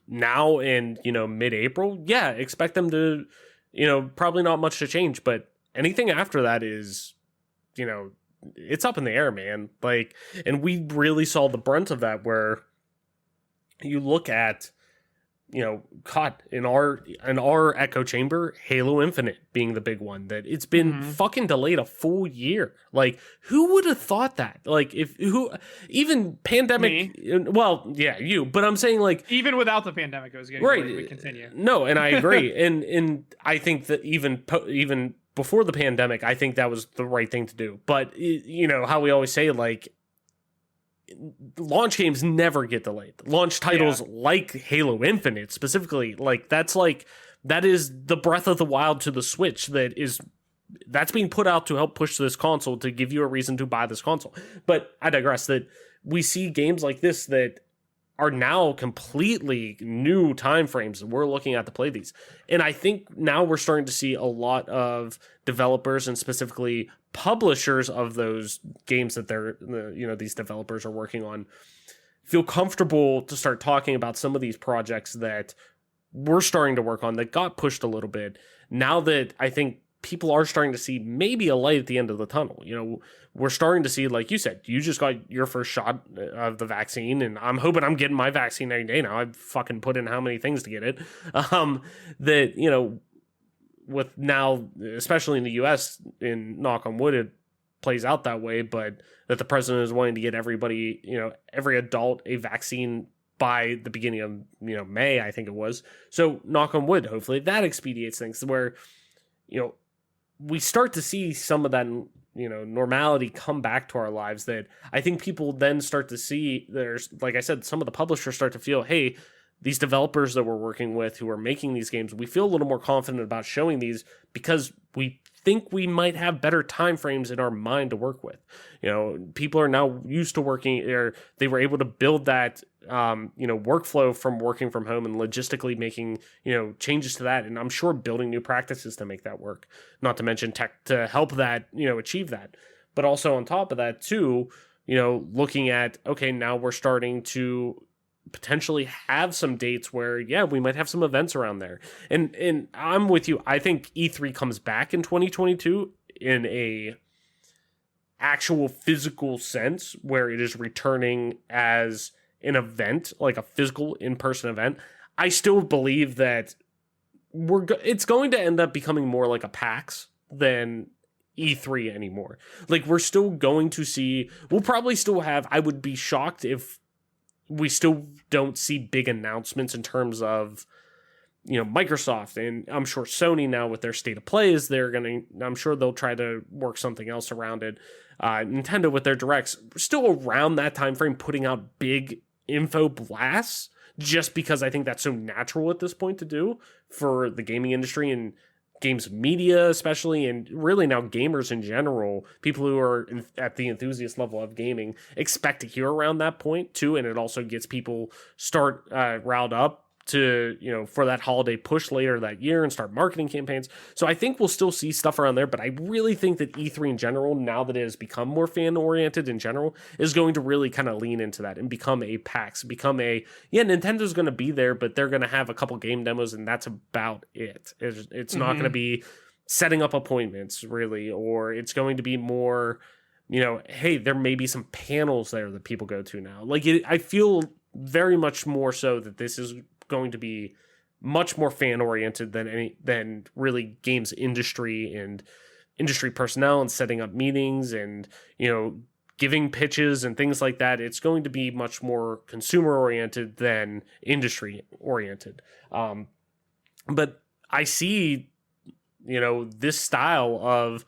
now and, mid-April, expect them to, probably not much to change, but anything after that is, it's up in the air, man. Like, and we really saw the brunt of that where you look at, caught in our echo chamber, Halo Infinite being the big one, that it's been fucking delayed a full year. Like, who would have thought that? Like, even pandemic, well, yeah, you, but I'm saying, like, even without the pandemic, it was getting right. We continue. No, and I agree. and I think that even before the pandemic, I think that was the right thing to do. But how we always say, like, launch games never get delayed. Launch titles like Halo Infinite specifically, that is the Breath of the Wild to the Switch that's being put out to help push this console, to give you a reason to buy this console. But I digress. That we see games like this that are now completely new time frames that we're looking at to play these. And I think now we're starting to see a lot of developers, and specifically publishers of those games that these developers are working on, feel comfortable to start talking about some of these projects that we're starting to work on that got pushed a little bit. Now that I think people are starting to see maybe a light at the end of the tunnel. We're starting to see, like you said, you just got your first shot of the vaccine, and I'm hoping I'm getting my vaccine every day now. I've fucking put in how many things to get it. With now, especially in the US, in knock on wood, it plays out that way, but that the president is wanting to get everybody, every adult a vaccine by the beginning of, May, I think it was. So knock on wood, hopefully that expedites things where, we start to see some of that, normality come back to our lives, that I think people then start to see, there's, like I said, some of the publishers start to feel, hey, these developers that we're working with who are making these games, we feel a little more confident about showing these because we think we might have better time frames in our mind to work with. People are now used to working, or they were able to build that workflow from working from home and logistically making changes to that, and I'm sure building new practices to make that work, not to mention tech to help that achieve that. But also on top of that too, looking at, okay, now we're starting to potentially have some dates where, yeah, we might have some events around there. And I'm with you. I think E3 comes back in 2022 in a actual physical sense, where it is returning as an event, like a physical in-person event. I still believe that it's going to end up becoming more like a PAX than E3 anymore. Like, we're still going to see, we'll probably still have, I would be shocked if we still don't see big announcements in terms of, Microsoft, and I'm sure Sony now with their state of plays, I'm sure they'll try to work something else around it. Nintendo with their directs, still around that time frame, putting out big info blasts, just because I think that's so natural at this point to do for the gaming industry and games media especially, and really now gamers in general. People who are at the enthusiast level of gaming expect to hear around that point too, and it also gets people riled up to for that holiday push later that year and start marketing campaigns. So I think we'll still see stuff around there, but I really think that E3 in general, now that it has become more fan oriented in general, is going to really kind of lean into that and become a PAX, Nintendo's going to be there, but they're going to have a couple game demos and that's about it. It's not going to be setting up appointments really, or it's going to be more, hey, there may be some panels there that people go to now. I feel very much more so that this is going to be much more fan oriented than really games industry and industry personnel and setting up meetings and giving pitches and things like that. It's going to be much more consumer oriented than industry oriented. But I see this style of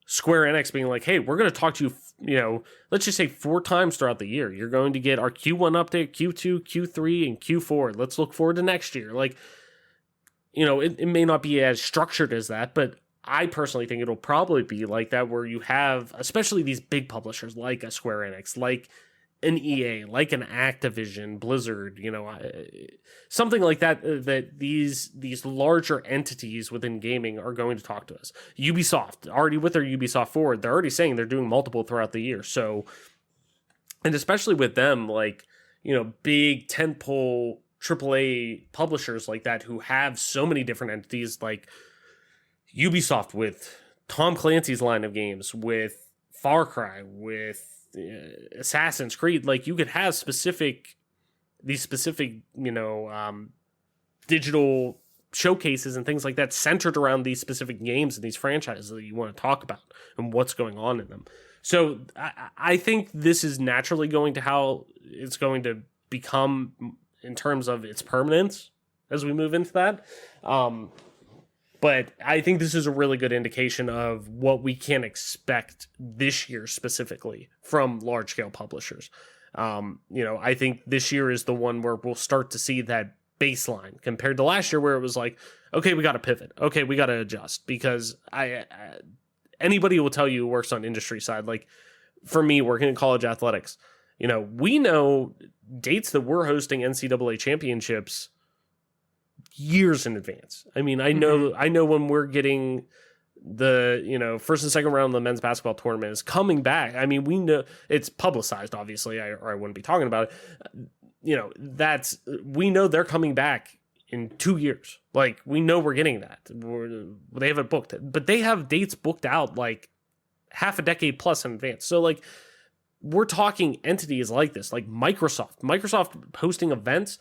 Square Enix being like, hey, we're going to talk to you, let's just say 4 times throughout the year. You're going to get our Q1 update, Q2, Q3, and Q4. Let's look forward to next year. It may not be as structured as that, but I personally think it'll probably be like that, where you have, especially these big publishers like a Square Enix, like an EA, like an Activision, Blizzard, something like that, that these larger entities within gaming are going to talk to us. Ubisoft, already with their Ubisoft Forward, they're already saying they're doing multiple throughout the year. So, and especially with them, big tentpole AAA publishers like that who have so many different entities, like Ubisoft with Tom Clancy's line of games, with Far Cry, with Assassin's Creed. You could have these specific digital showcases and things like that centered around these specific games and these franchises that you want to talk about and what's going on in them. So I think this is naturally going to how it's going to become in terms of its permanence as we move into that. But I think this is a really good indication of what we can expect this year specifically from large-scale publishers. I think this year is the one where we'll start to see that baseline compared to last year, where it was like, okay, we got to pivot. Okay, we got to adjust, because anybody will tell you who works on industry side, like for me working in college athletics, we know dates that we're hosting NCAA championships years in advance. I mean, I know when we're getting the first and second round of the men's basketball tournament is coming back. I mean, we know it's publicized, obviously, or I wouldn't be talking about it. We know they're coming back in 2 years. We know we're getting that. They have it booked, but they have dates booked out half a decade plus in advance. So we're talking entities like this, like Microsoft hosting events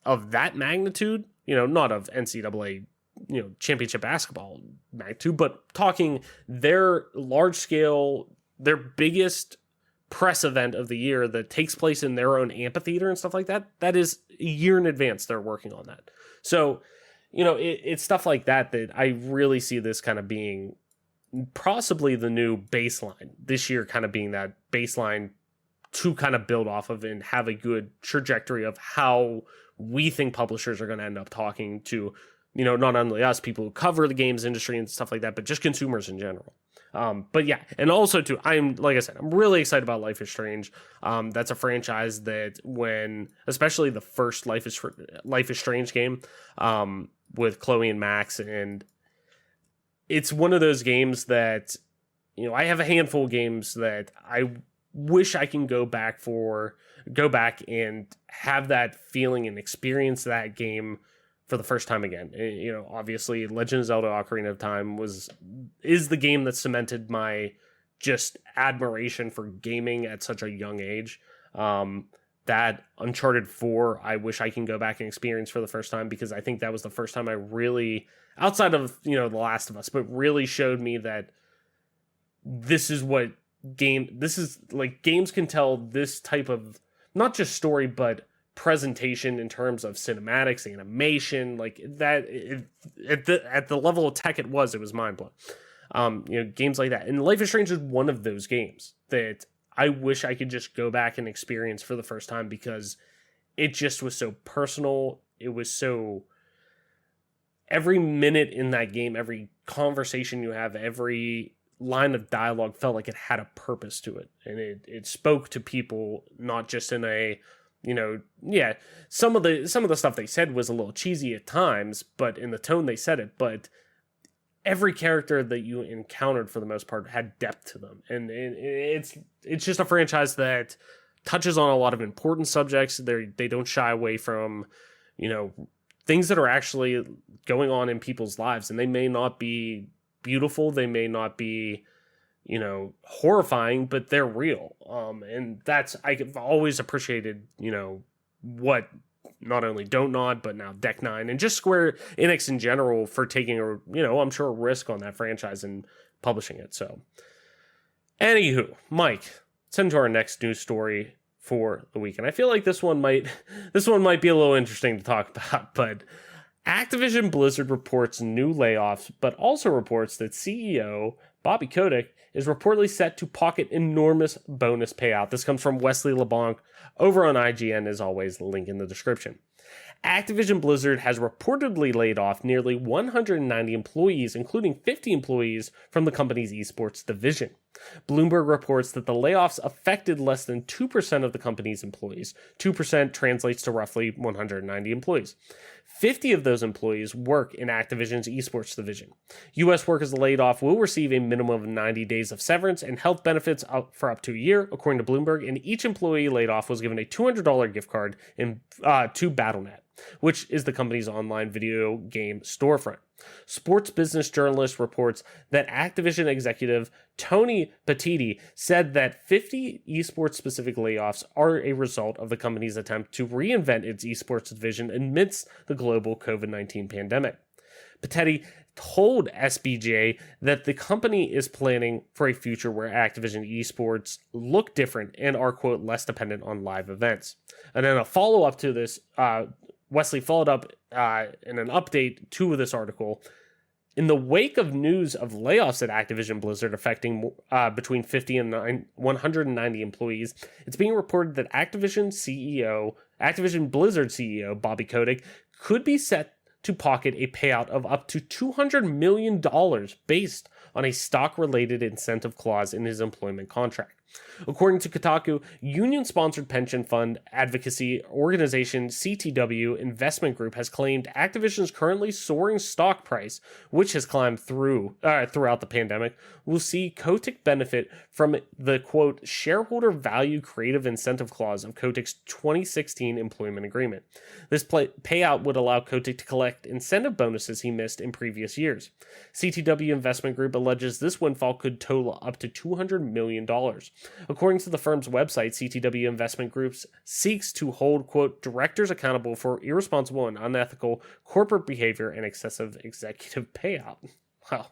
of that magnitude, not of NCAA, championship basketball magnitude, but talking their large scale, their biggest press event of the year that takes place in their own amphitheater and stuff like that. That is a year in advance they're working on that. So, it's stuff like that I really see this kind of being possibly the new baseline. This year kind of being that baseline to kind of build off of and have a good trajectory of how we think publishers are going to end up talking to, not only us, people who cover the games industry and stuff like that, but just consumers in general. But yeah, and also too, like I said, I'm really excited about Life is Strange. That's a franchise that especially the first Life is Strange game, with Chloe and Max, and it's one of those games that, I have a handful of games that I wish I can go back and have that feeling and experience that game for the first time again. Obviously Legend of Zelda Ocarina of Time is the game that cemented my just admiration for gaming at such a young age. That Uncharted 4, I wish I can go back and experience for the first time, because I think that was the first time I really, outside of, The Last of Us, but really showed me that this is games can tell this type of, not just story, but presentation in terms of cinematics, animation, like that. At the level of tech it was mind-blowing. Games like that. And Life is Strange is one of those games that I wish I could just go back and experience for the first time, because it just was so personal. It was so, every minute in that game, every conversation you have, every line of dialogue felt like it had a purpose to it, and it spoke to people, not just in a, some of the stuff they said was a little cheesy at times, but in the tone they said it, but every character that you encountered for the most part had depth to them, and it's just a franchise that touches on a lot of important subjects. They don't shy away from, things that are actually going on in people's lives, and they may not be beautiful, they may not be, horrifying, but they're real. And I've always appreciated, what not only Don't Nod, but now Deck Nine, and just Square Enix in general, for taking I'm sure a risk on that franchise and publishing it. So, anywho, Mike, let's into our next news story for the week, and I feel like this one might be a little interesting to talk about, but Activision Blizzard reports new layoffs, but also reports that CEO Bobby Kotick is reportedly set to pocket enormous bonus payout. This comes from Wesley LeBlanc over on IGN, as always, link in the description. Activision Blizzard has reportedly laid off nearly 190 employees, including 50 employees from the company's esports division. Bloomberg reports that the layoffs affected less than 2% of the company's employees. 2% translates to roughly 190 employees. 50 of those employees work in Activision's esports division. U.S. workers laid off will receive a minimum of 90 days of severance and health benefits for up to a year, according to Bloomberg, and each employee laid off was given a $200 gift card to Battle.net, which is the company's online video game storefront. Sports Business Journalist reports that Activision executive Tony Petitti said that 50 esports-specific layoffs are a result of the company's attempt to reinvent its esports division amidst the global COVID-19 pandemic. Petitti told SBJ that the company is planning for a future where Activision esports look different and are, quote, less dependent on live events. And then a follow-up to this, Wesley followed up in an update to this article. In the wake of news of layoffs at Activision Blizzard affecting between 50 and 190 employees, it's being reported that Activision Blizzard CEO Bobby Kotick could be set to pocket a payout of up to $200 million based on a stock-related incentive clause in his employment contract. According to Kotaku, union-sponsored pension fund advocacy organization CTW Investment Group has claimed Activision's currently soaring stock price, which has climbed throughout the pandemic, will see Kotick benefit from the, quote, shareholder value creative incentive clause of Kotick's 2016 employment agreement. This payout would allow Kotick to collect incentive bonuses he missed in previous years. CTW Investment Group alleges this windfall could total up to $200 million. According to the firm's website, CTW Investment Group seeks to hold, quote, directors accountable for irresponsible and unethical corporate behavior and excessive executive payout. Well,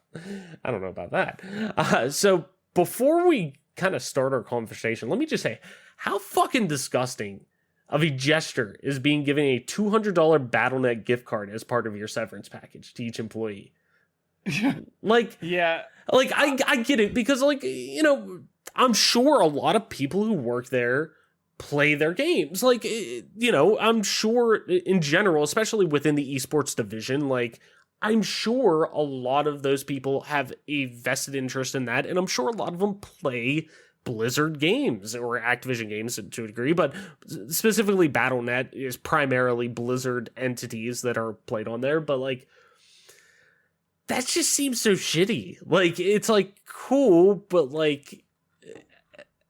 I don't know about that. So before we kind of start our conversation, let me just say, how fucking disgusting of a gesture is being given a $200 Battle.net gift card as part of your severance package to each employee? Like, Yeah. like I get it, because, like, you know, I'm sure a lot of people who work there play their games. Like, you know, I'm sure in general, especially within the esports division, like, I'm sure a lot of those people have a vested interest in that, and I'm sure a lot of them play Blizzard games or Activision games to a degree, but specifically Battle.net is primarily Blizzard entities that are played on there. But, like, that just seems so shitty. Like, it's like cool, but, like,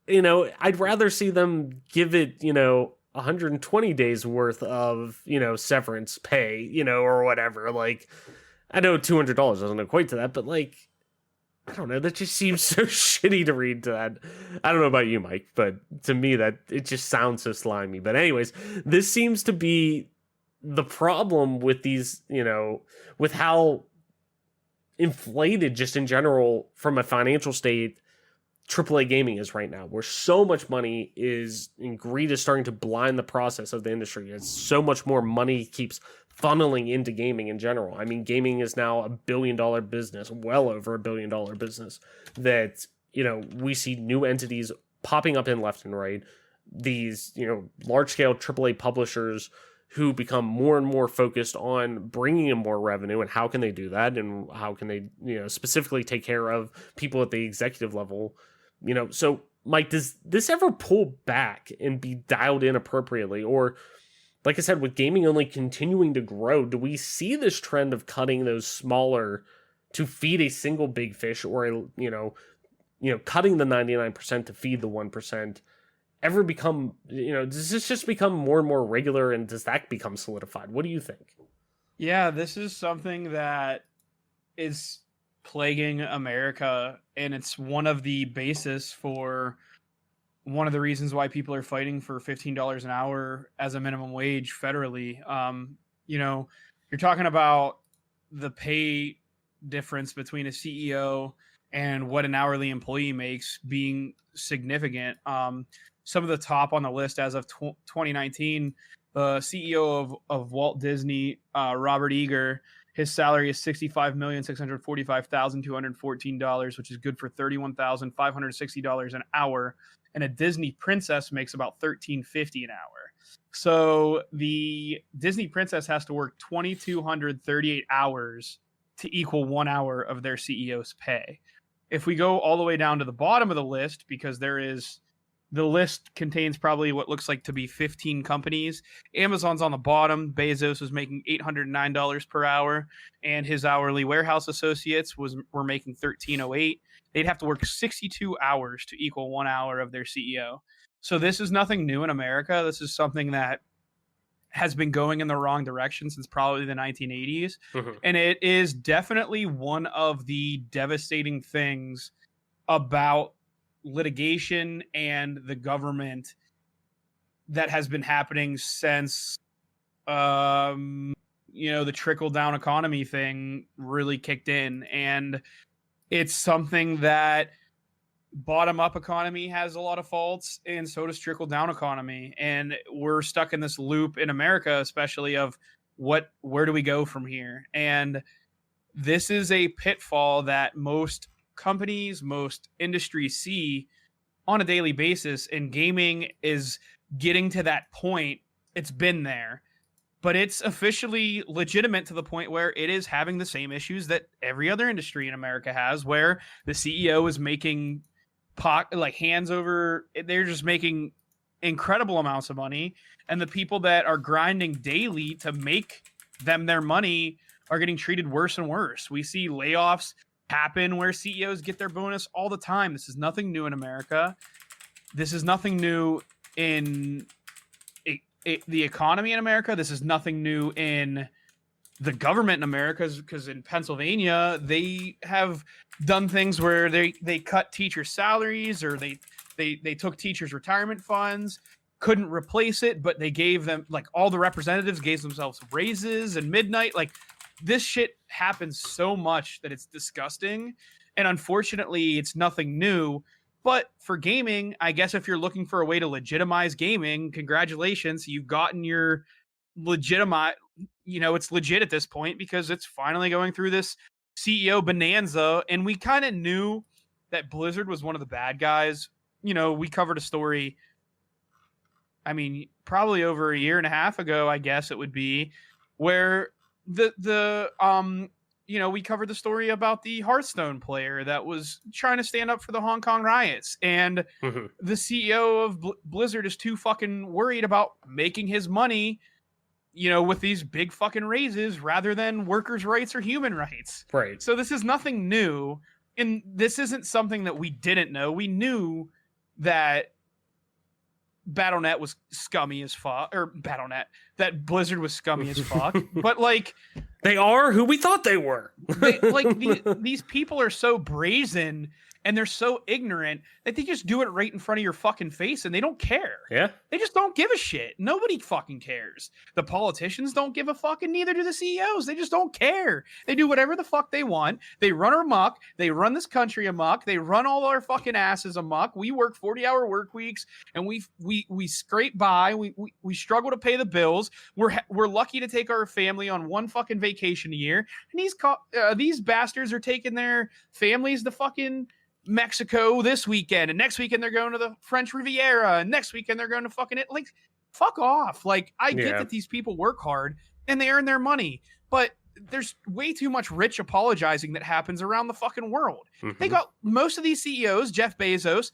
you know, I'd rather see them give it, you know, 120 days worth of, you know, severance pay, you know, or whatever. Like, I know $200 doesn't equate to that, but, like, I don't know, that just seems so shitty to read to that. I don't know about you, Mike, but to me that it just sounds so slimy. But anyways, this seems to be the problem with these, you know, with how inflated just in general from a financial state AAA gaming is right now, where so much money is, and greed is starting to blind the process of the industry, as so much more money keeps funneling into gaming in general. I mean, gaming is now $1 billion business, well over $1 billion business, that, you know, we see new entities popping up in left and right. These, you know, large scale AAA publishers who become more and more focused on bringing in more revenue, and how can they do that, and how can they, you know, specifically take care of people at the executive level. You know, so Mike, does this ever pull back and be dialed in appropriately? Or, like I said, with gaming only continuing to grow, do we see this trend of cutting those smaller to feed a single big fish, or, you know, cutting the 99% to feed the 1% ever become, you know, does this just become more and more regular, and does that become solidified? What do you think? Yeah, this is something that is plaguing America, and it's one of the basis for one of the reasons why people are fighting for $15 an hour as a minimum wage federally. You know, you're talking about the pay difference between a CEO and what an hourly employee makes being significant. Some of the top on the list as of 2019, the CEO of Walt Disney, Robert Iger, his salary is $65,645,214, which is good for $31,560 an hour. And a Disney princess makes about $13.50 an hour. So the Disney princess has to work 2,238 hours to equal 1 hour of their CEO's pay. If we go all the way down to the bottom of the list, because the list contains probably what looks like to be 15 companies. Amazon's on the bottom. Bezos was making $809 per hour, and his hourly warehouse associates were making $13.08. They'd have to work 62 hours to equal 1 hour of their CEO. So this is nothing new in America. This is something that has been going in the wrong direction since probably the 1980s. Mm-hmm. And it is definitely one of the devastating things about litigation and the government that has been happening since you know, the trickle down economy thing really kicked in. And it's something that bottom up economy has a lot of faults, and so does trickle down economy. And we're stuck in this loop in America, especially of where do we go from here? And this is a pitfall that most companies, most industries see on a daily basis, and gaming is getting to that point. It's been there, but it's officially legitimate to the point where it is having the same issues that every other industry in America has, where the CEO is making hands over, they're just making incredible amounts of money, and the people that are grinding daily to make them their money are getting treated worse and worse. We see layoffs happen where CEOs get their bonus all the time. This is nothing new in America. This is nothing new in the economy in America. This is nothing new in the government in America, because in Pennsylvania, they have done things where they cut teachers' salaries, or they took teachers' retirement funds, couldn't replace it, but they gave them, like, all the representatives gave themselves raises and midnight. Like, this shit happens so much that it's disgusting. And unfortunately, it's nothing new. But for gaming, I guess if you're looking for a way to legitimize gaming, congratulations, you've gotten your legitimate, you know, it's legit at this point, because it's finally going through this CEO bonanza, and we kind of knew that Blizzard was one of the bad guys. You know, we covered a story, I mean, probably over a year and a half ago, I guess it would be, where we covered the story about the Hearthstone player that was trying to stand up for the Hong Kong riots. And the CEO of Blizzard is too fucking worried about making his money, you know, with these big fucking raises rather than workers' rights or human rights. Right. So this is nothing new. And this isn't something that we didn't know. We knew that Battle.net was scummy as fuck, or that Blizzard was scummy as fuck. But like, they are who we thought they were. These people are so brazen and they're so ignorant that they just do it right in front of your fucking face and they don't care. Yeah. They just don't give a shit. Nobody fucking cares. The politicians don't give a fuck, and neither do the CEOs. They just don't care. They do whatever the fuck they want. They run amok. They run this country amok. They run all our fucking asses amok. We work 40-hour work weeks and we scrape by. We struggle to pay the bills. We're lucky to take our family on one fucking vacation a year. And these bastards are taking their families to fucking Mexico this weekend, and next weekend they're going to the French Riviera, and next weekend they're going to fucking it. Like, fuck off. Like, I get that these people work hard and they earn their money, but there's way too much rich apologizing that happens around the fucking world. They got most of these CEOs, Jeff Bezos,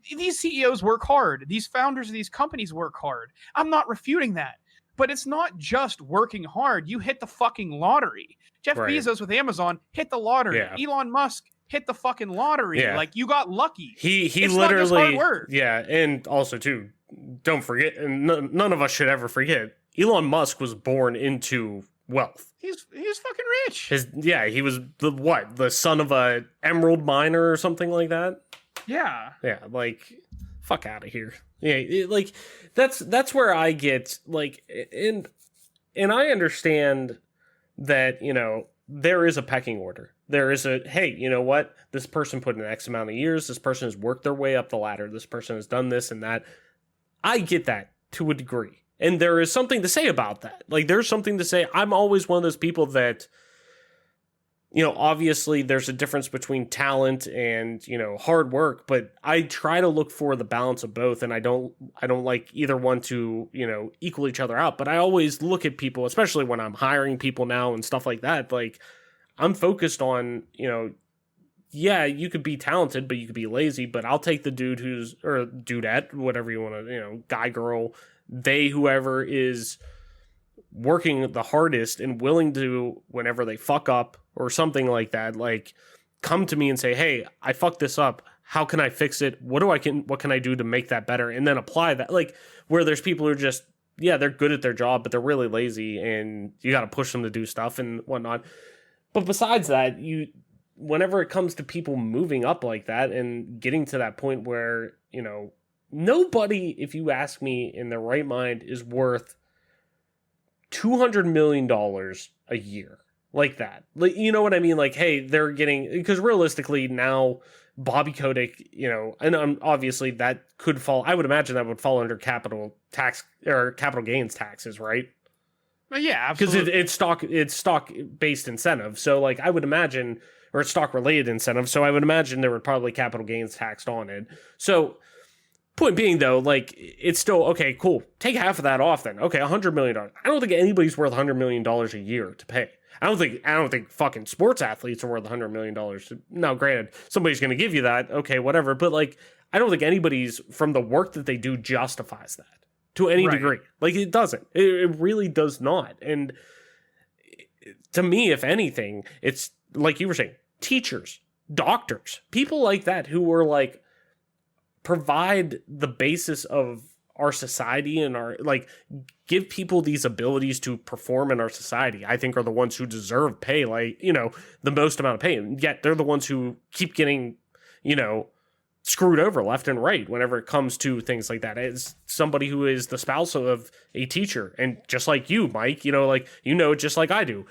these CEOs work hard. These founders of these companies work hard. I'm not refuting that. But it's not just working hard. You hit the fucking lottery. Jeff Bezos with Amazon hit the lottery. Yeah. Elon Musk hit the fucking lottery. Yeah. Like, you got lucky. He it's literally, not just hard work. Yeah, and also too, don't forget, and none of us should ever forget, Elon Musk was born into wealth. He's fucking rich. He was the son of a emerald miner or something like that. Yeah. Yeah, like, fuck out of here. Yeah, like that's where I get like, and I understand that, you know, there is a pecking order. There is hey, you know what? This person put in X amount of years. This person has worked their way up the ladder. This person has done this and that. I get that to a degree. And there is something to say about that. Like, there's something to say. I'm always one of those people that, you know, obviously there's a difference between talent and, you know, hard work, but I try to look for the balance of both. And I don't like either one to, you know, equal each other out. But I always look at people, especially when I'm hiring people now and stuff like that. Like, I'm focused on, you know, yeah, you could be talented, but you could be lazy, but I'll take the dude or dudette, whatever you want to, you know, guy, girl, whoever is working the hardest and willing to, whenever they fuck up or something like that, like, come to me and say, hey, I fucked this up. How can I fix it? What can I do to make that better? And then apply that. Like, where there's people who are just, yeah, they're good at their job, but they're really lazy and you got to push them to do stuff and whatnot. But besides that, whenever it comes to people moving up like that and getting to that point where, you know, nobody, if you ask me, in their right mind is worth $200 million a year like that. Like, you know what I mean? Like, hey, they're getting, because realistically now Bobby Kotick, you know, and obviously that could fall, I would imagine that would fall under capital tax or capital gains taxes, right? Yeah, absolutely. Because it's stock based incentive. So like, I would imagine, or it's stock related incentive. So I would imagine there would probably capital gains taxed on it. So point being though, like, it's still, okay, cool. Take half of that off then. Okay, $100 million. I don't think anybody's worth $100 million a year to pay. I don't think fucking sports athletes are worth $100 million. Now, granted, somebody's going to give you that. Okay, whatever. But like, I don't think anybody's, from the work that they do, justifies that to any degree. Like, it doesn't. It really does not. And to me, if anything, it's like you were saying, teachers, doctors, people like that who are like, provide the basis of our society and our, like, give people these abilities to perform in our society, I think are the ones who deserve pay, like, you know, the most amount of pay. And yet they're the ones who keep getting, you know, screwed over left and right whenever it comes to things like that. As somebody who is the spouse of a teacher, and just like you, Mike, you know, like, you know, just like I do,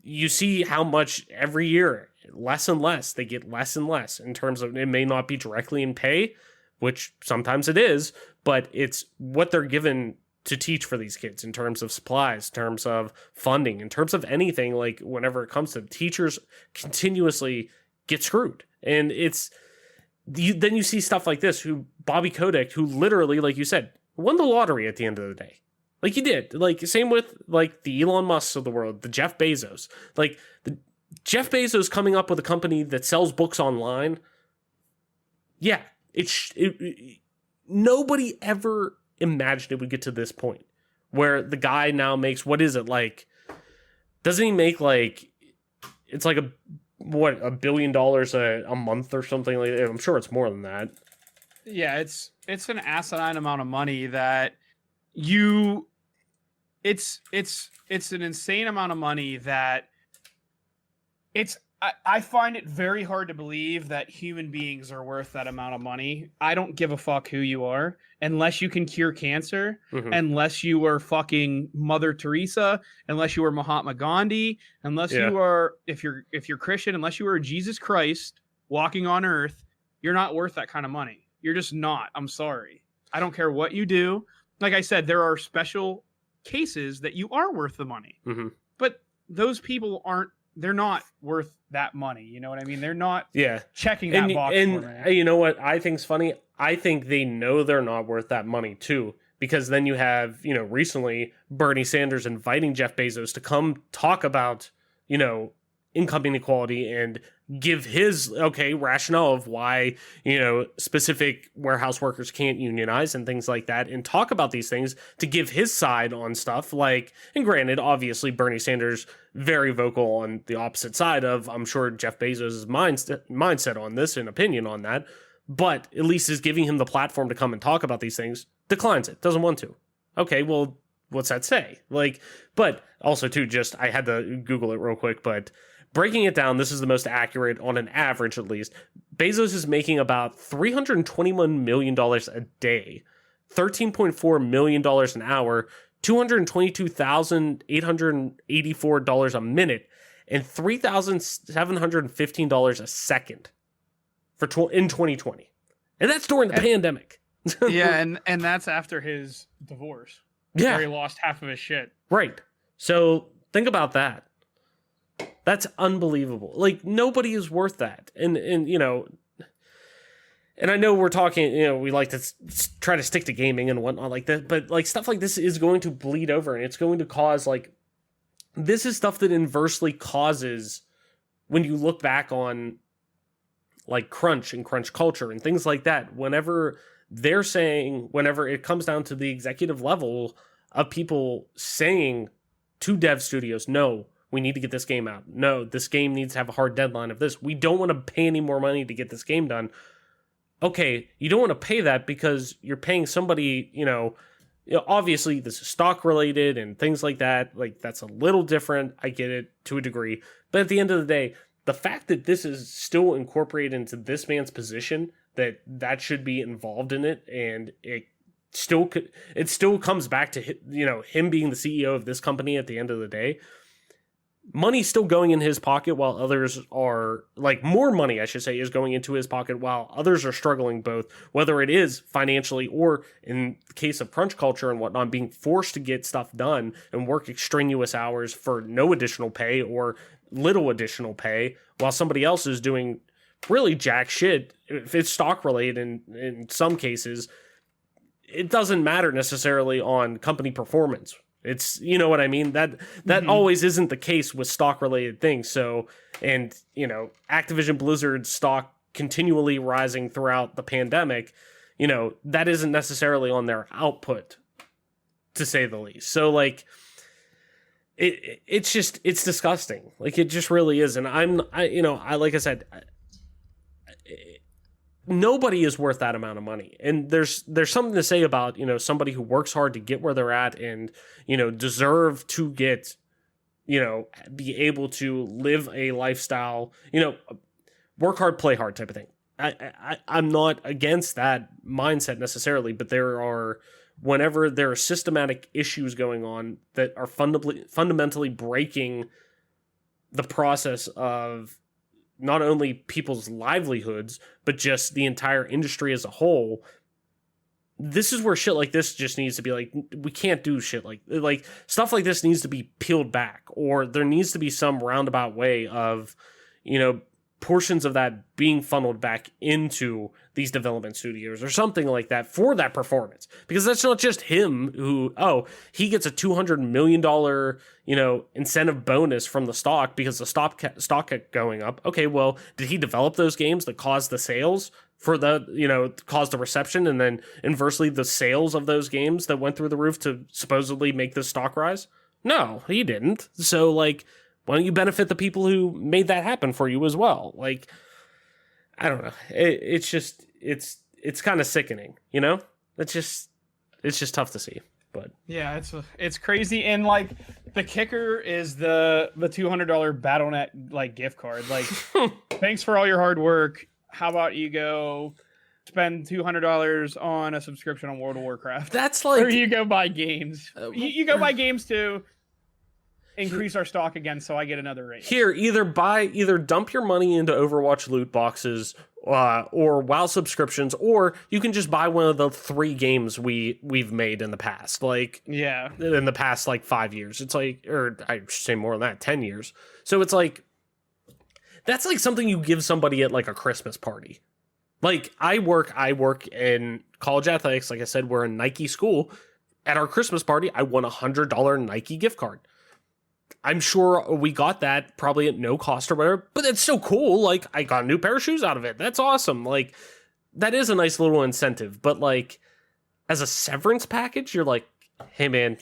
you see how much every year, less and less, they get less and less in terms of, it may not be directly in pay, which sometimes it is, but it's what they're given to teach for these kids in terms of supplies, in terms of funding, in terms of anything. Like whenever it comes to teachers, continuously get screwed, and then you see stuff like this. Who Bobby Kotick, who literally, like you said, won the lottery at the end of the day. Like he did. Like same with like the Elon Musks of the world, the Jeff Bezos. Like the Jeff Bezos coming up with a company that sells books online. Yeah, nobody ever imagined it would get to this point where the guy now makes, what is it, like, doesn't he make like, it's like $1 billion a month or something like that? I'm sure it's more than that. Yeah, it's an asinine amount of money that it's an insane amount of money that I find it very hard to believe that human beings are worth that amount of money. I don't give a fuck who you are unless you can cure cancer, unless you are fucking Mother Teresa, unless you are Mahatma Gandhi, unless you are, if you're Christian, unless you are Jesus Christ walking on earth, you're not worth that kind of money. You're just not. I'm sorry. I don't care what you do. Like I said, there are special cases that you are worth the money, but those people they're not worth that money. You know what I mean? They're not checking that box for me. You know what I think's funny? I think they know they're not worth that money too, because then you have, recently Bernie Sanders inviting Jeff Bezos to come talk about, income inequality and give his rationale of why, specific warehouse workers can't unionize and things like that, and talk about these things to give his side on stuff. Like, and granted, obviously Bernie Sanders very vocal on the opposite side of, I'm sure, Jeff Bezos' mindset on this and opinion on that, but at least is giving him the platform to come and talk about these things. Declines it, doesn't want to. Okay, well, what's that say? Like, but also too, just I had to Google it real quick, but breaking it down, this is the most accurate on an average, at least. Bezos is making about $321 million a day, $13.4 million an hour, $222,884 a minute, and $3,715 a second in 2020. And that's during the pandemic. Yeah, and that's after his divorce. Yeah. Where he lost half of his shit. Right. So think about that. That's unbelievable. Like, nobody is worth that. And I know we're talking, we like to try to stick to gaming and whatnot like that, but like stuff like this is going to bleed over, and it's going to cause, like, this is stuff that inversely causes, when you look back on like crunch and crunch culture and things like that, whenever it comes down to the executive level of people saying to dev studios, no, we need to get this game out. No, this game needs to have a hard deadline of this. We don't want to pay any more money to get this game done. Okay, you don't want to pay that because you're paying somebody, obviously this is stock related and things like that. Like, that's a little different. I get it to a degree. But at the end of the day, the fact that this is still incorporated into this man's position, that should be involved in it, and it still comes back to him being the CEO of this company at the end of the day. Money's still going in his pocket while others are, like, more money, I should say, is going into his pocket while others are struggling, both whether it is financially or, in the case of crunch culture and whatnot, being forced to get stuff done and work extraneous hours for no additional pay or little additional pay, while somebody else is doing really jack shit. If it's stock related, in some cases, it doesn't matter necessarily on company performance. It's, you know what I mean? That always isn't the case with stock related things. So, and, Activision Blizzard stock continually rising throughout the pandemic, that isn't necessarily on their output, to say the least. So, like, it's disgusting. Like, it just really is. And like I said, nobody is worth that amount of money. And there's something to say about, somebody who works hard to get where they're at and, deserve to get, be able to live a lifestyle, work hard, play hard type of thing. I'm not against that mindset necessarily, but whenever there are systematic issues going on that are fundamentally breaking the process of not only people's livelihoods, but just the entire industry as a whole, this is where shit like this just needs to be like, we can't do shit like stuff like this needs to be peeled back, or there needs to be some roundabout way of, portions of that being funneled back into these development studios or something like that for that performance. Because that's not just him who, he gets a $200 million, incentive bonus from the stock because the stock kept going up. Okay, well, did he develop those games that caused the sales for the, caused the reception, and then inversely the sales of those games that went through the roof to supposedly make the stock rise? No, he didn't. So, like, why don't you benefit the people who made that happen for you as well? Like, I don't know. It's just, it's kind of sickening, It's just tough to see. But yeah, it's crazy. And like, the kicker is the $200 BattleNet like gift card. Like, thanks for all your hard work. How about you go spend $200 on a subscription on World of Warcraft? That's like, or you go buy games. You go buy games too. Increase our stock again, so I get another raise. Here, either dump your money into Overwatch loot boxes, or WoW subscriptions, or you can just buy one of the 3 games we've made in the past. Like, yeah, in the past 5 years. It's like, or I should say more than that, 10 years. So it's like, that's like something you give somebody at like a Christmas party. Like, I work in college athletics. Like I said, we're a Nike school. At our Christmas party, I won $100 Nike gift card. I'm sure we got that probably at no cost or whatever, but it's so cool. Like, I got a new pair of shoes out of it. That's awesome. Like, that is a nice little incentive. But like, as a severance package, you're like, hey man,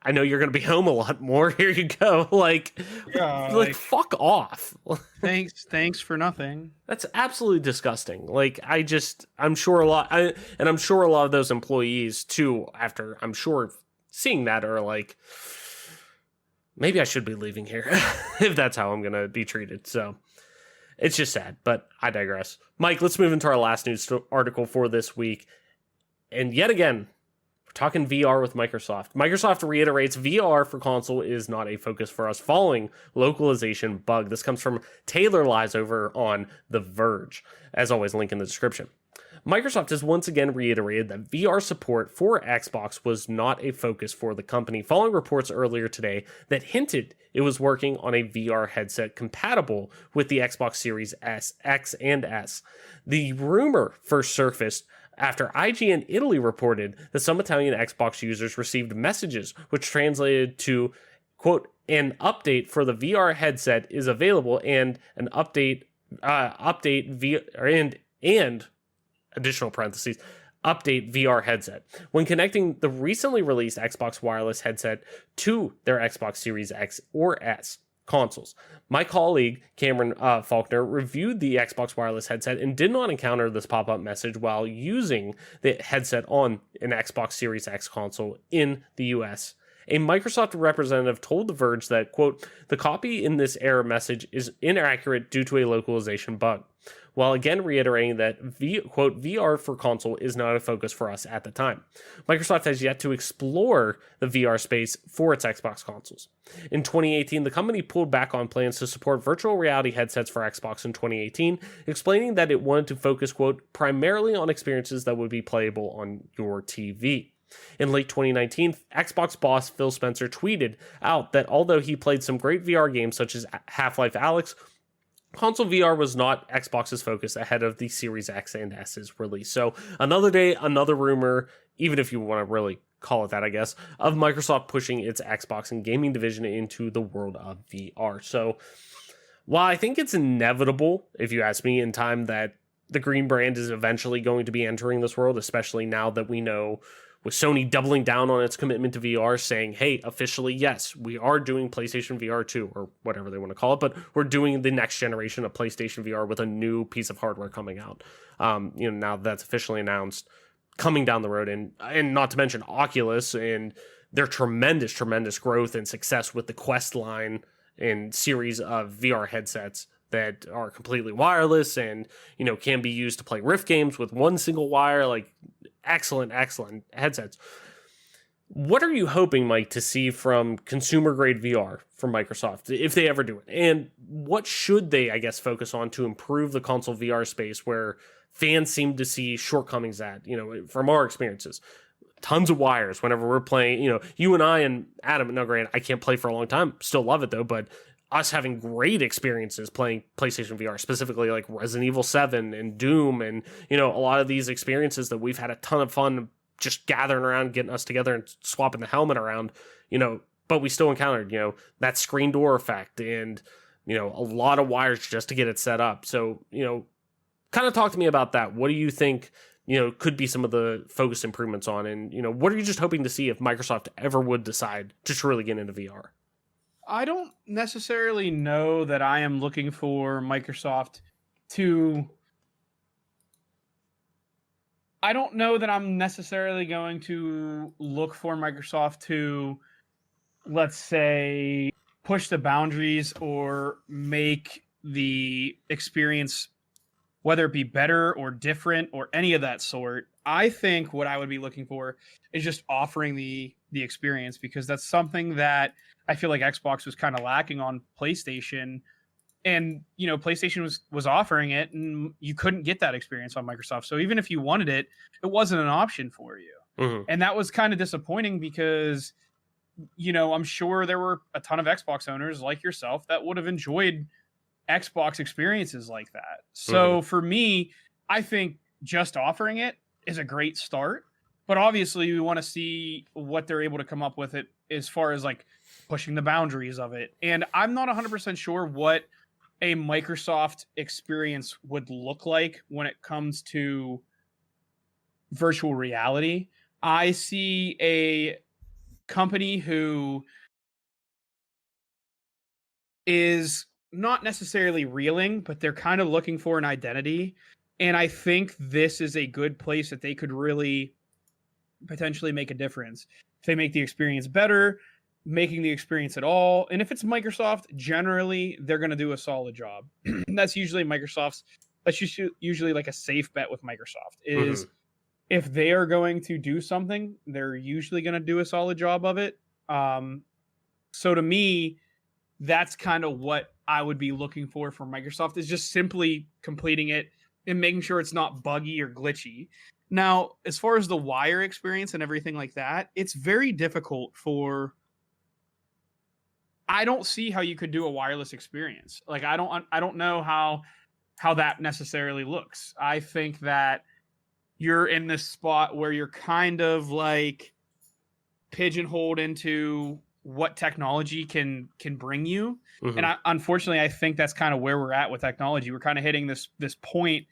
I know you're going to be home a lot more. Here you go. Like, yeah, like fuck off. Thanks for nothing. That's absolutely disgusting. Like, I'm sure a lot of those employees too, after I'm sure seeing that, are like, maybe I should be leaving here if that's how I'm going to be treated. So it's just sad, but I digress. Mike, let's move into our last news article for this week. And yet again, we're talking VR with Microsoft. Microsoft reiterates VR for console is not a focus for us following localization bug. This comes from Taylor Lies over on The Verge. As always, link in the description. Microsoft has once again reiterated that VR support for Xbox was not a focus for the company, following reports earlier today that hinted it was working on a VR headset compatible with the Xbox Series S, X, and S. The rumor first surfaced after IGN Italy reported that some Italian Xbox users received messages which translated to, quote, an update for the VR headset is available, and an update additional parentheses, update VR headset. When connecting the recently released Xbox wireless headset to their Xbox Series X or S consoles. My colleague, Cameron Faulkner, reviewed the Xbox wireless headset and did not encounter this pop-up message while using the headset on an Xbox Series X console in the US. A Microsoft representative told The Verge that, quote, the copy in this error message is inaccurate due to a localization bug, while again reiterating that, quote, VR for console is not a focus for us at the time. Microsoft has yet to explore the VR space for its Xbox consoles. In 2018, the company pulled back on plans to support virtual reality headsets for Xbox in 2018, explaining that it wanted to focus, quote, primarily on experiences that would be playable on your TV. In late 2019, Xbox boss Phil Spencer tweeted out that although he played some great VR games such as Half-Life Alyx, console VR was not Xbox's focus ahead of the Series X and S's release. So another day, another rumor, even if you want to really call it that, I guess, of Microsoft pushing its Xbox and gaming division into the world of VR. So while I think it's inevitable, if you ask me, in time that the Green brand is eventually going to be entering this world, especially now that we know with Sony doubling down on its commitment to VR, saying, hey, officially, yes, we are doing PlayStation VR 2, or whatever they want to call it, but we're doing the next generation of PlayStation VR with a new piece of hardware coming out. Now that's officially announced, coming down the road, and not to mention Oculus and their tremendous growth and success with the Quest line and series of VR headsets that are completely wireless and, can be used to play Rift games with one single wire, like excellent headsets. What are you hoping, Mike, to see from consumer-grade VR from Microsoft, if they ever do it? And what should they, I guess, focus on to improve the console VR space where fans seem to see shortcomings at, from our experiences? Tons of wires whenever we're playing, you and I and Adam, no, granted, I can't play for a long time, still love it though, but us having great experiences playing PlayStation VR, specifically like Resident Evil 7 and Doom and, a lot of these experiences that we've had a ton of fun just gathering around, getting us together and swapping the helmet around, but we still encountered, that screen door effect and, a lot of wires just to get it set up. So, kind of talk to me about that. What do you think, could be some of the focused improvements on? And, what are you just hoping to see if Microsoft ever would decide to truly get into VR? I don't necessarily know that I am looking for Microsoft to... I don't know that I'm necessarily going to look for Microsoft to, let's say, push the boundaries or make the experience, whether it be better or different or any of that sort. I think what I would be looking for is just offering the experience, because that's something that I feel like Xbox was kind of lacking on PlayStation. And, PlayStation was offering it, and you couldn't get that experience on Microsoft. So even if you wanted it, it wasn't an option for you. Mm-hmm. And that was kind of disappointing because, I'm sure there were a ton of Xbox owners like yourself that would have enjoyed Xbox experiences like that. So for me, I think just offering it is a great start. But obviously, we want to see what they're able to come up with it as far as like pushing the boundaries of it. And I'm not 100% sure what a Microsoft experience would look like when it comes to virtual reality. I see a company who is not necessarily reeling, but they're kind of looking for an identity. And I think this is a good place that they could really potentially make a difference. If they make the experience better, making the experience at all. And if it's Microsoft, generally they're going to do a solid job. That's usually like a safe bet with Microsoft is if they are going to do something, they're usually going to do a solid job of it. So to me, that's kind of what I would be looking for from Microsoft, is just simply completing it and making sure it's not buggy or glitchy. Now, as far as the wire experience and everything like that, it's very difficult I don't see how you could do a wireless experience. Like, I don't know how that necessarily looks. I think that you're in this spot where you're kind of like pigeonholed into what technology can bring you. And unfortunately, I think that's kind of where we're at with technology. We're kind of hitting this point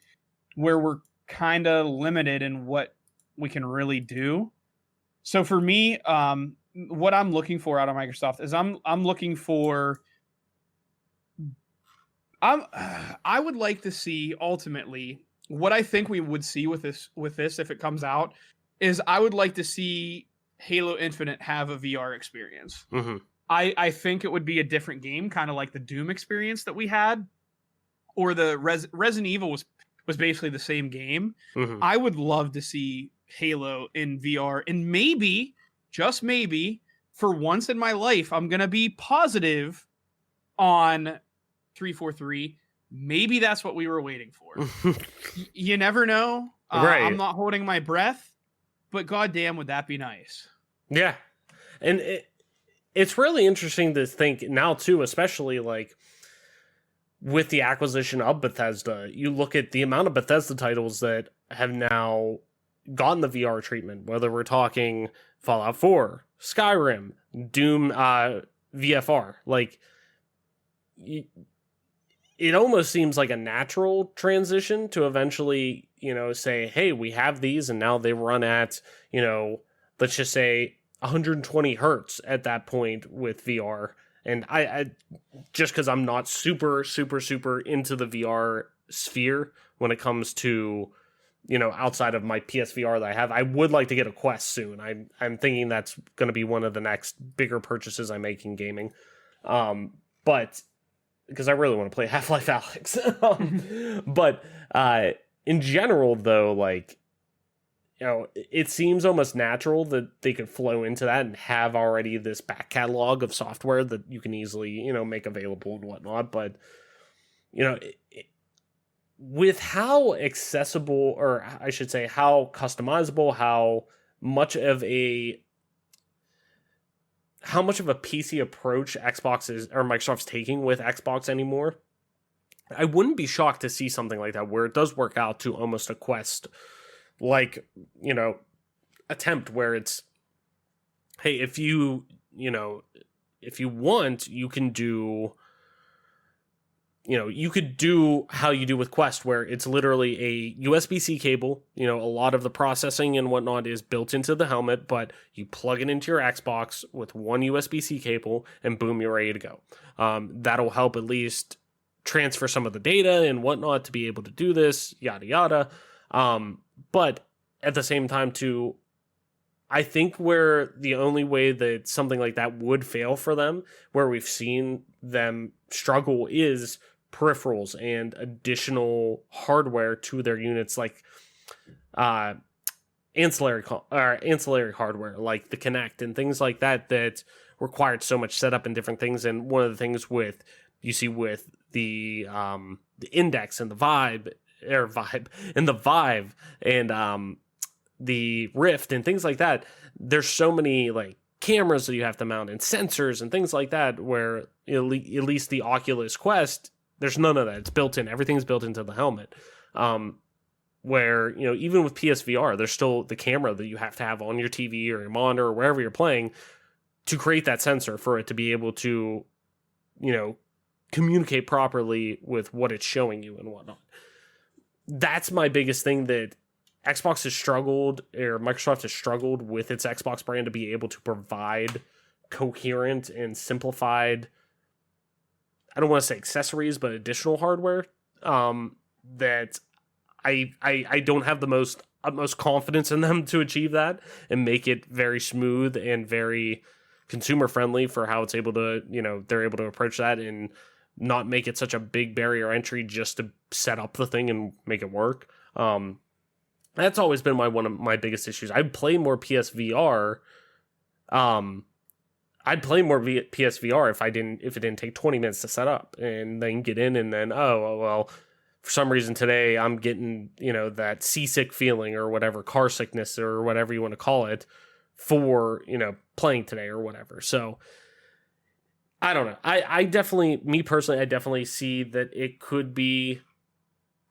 where we're kind of limited in what we can really do. So for me, what I'm looking for out of Microsoft is I'm looking for I would like to see ultimately what I think we would see with this if it comes out is I would like to see Halo Infinite have a VR experience. I think it would be a different game, kind of like the Doom experience that we had, or the Resident Evil was basically the same game. I would love to see Halo in VR, and maybe, just maybe, for once in my life, I'm going to be positive on 343. Maybe that's what we were waiting for. You never know. Right. I'm not holding my breath, but goddamn, would that be nice? Yeah. And it's really interesting to think now, too, especially like with the acquisition of Bethesda. You look at the amount of Bethesda titles that have now gotten the VR treatment, whether we're talking Fallout 4, Skyrim, Doom, VFR. Like, it almost seems like a natural transition to eventually, say, hey, we have these, and now they run at, let's just say 120 hertz at that point with VR. And I just because I'm not super into the VR sphere when it comes to, outside of my PSVR that I have, I would like to get a Quest soon. I'm thinking that's going to be one of the next bigger purchases I make in gaming. But because I really want to play Half-Life Alyx. But in general, though, like, it seems almost natural that they could flow into that and have already this back catalog of software that you can easily, make available and whatnot. But, with how accessible, or I should say how customizable, how much of a PC approach Xbox is, or Microsoft's taking with Xbox anymore, I wouldn't be shocked to see something like that where it does work out to almost a Quest attempt where it's, hey, if you want, you can do, you could do how you do with Quest, where it's literally a USB-C cable. A lot of the processing and whatnot is built into the helmet, but you plug it into your Xbox with one USB-C cable and boom, you're ready to go. That'll help at least transfer some of the data and whatnot to be able to do this, yada, yada. But at the same time, too, I think where the only way that something like that would fail for them, where we've seen them struggle, is peripherals and additional hardware to their units, like ancillary hardware, like the Kinect and things like that, that required so much setup and different things. And one of the things with the Index and the Vive and the Rift and things like that, there's so many like cameras that you have to mount and sensors and things like that, where at least the Oculus Quest, there's none of that. It's built in. Everything's built into the helmet. Where, even with PSVR, there's still the camera that you have to have on your TV or your monitor or wherever you're playing to create that sensor for it to be able to, communicate properly with what it's showing you and whatnot. That's my biggest thing that Xbox has struggled, or Microsoft has struggled with its Xbox brand, to be able to provide coherent and simplified, I don't want to say accessories, but additional hardware that I don't have the utmost confidence in them to achieve that and make it very smooth and very consumer friendly for how it's able to, they're able to approach that and not make it such a big barrier entry just to set up the thing and make it work. That's always been one of my biggest issues. I'd play more PSVR. I'd play more PSVR if it didn't take 20 minutes to set up and then get in, and then, for some reason today I'm getting, that seasick feeling or whatever, car sickness or whatever you want to call it, for, playing today or whatever. So I don't know. I definitely, me personally, I definitely see that it could be,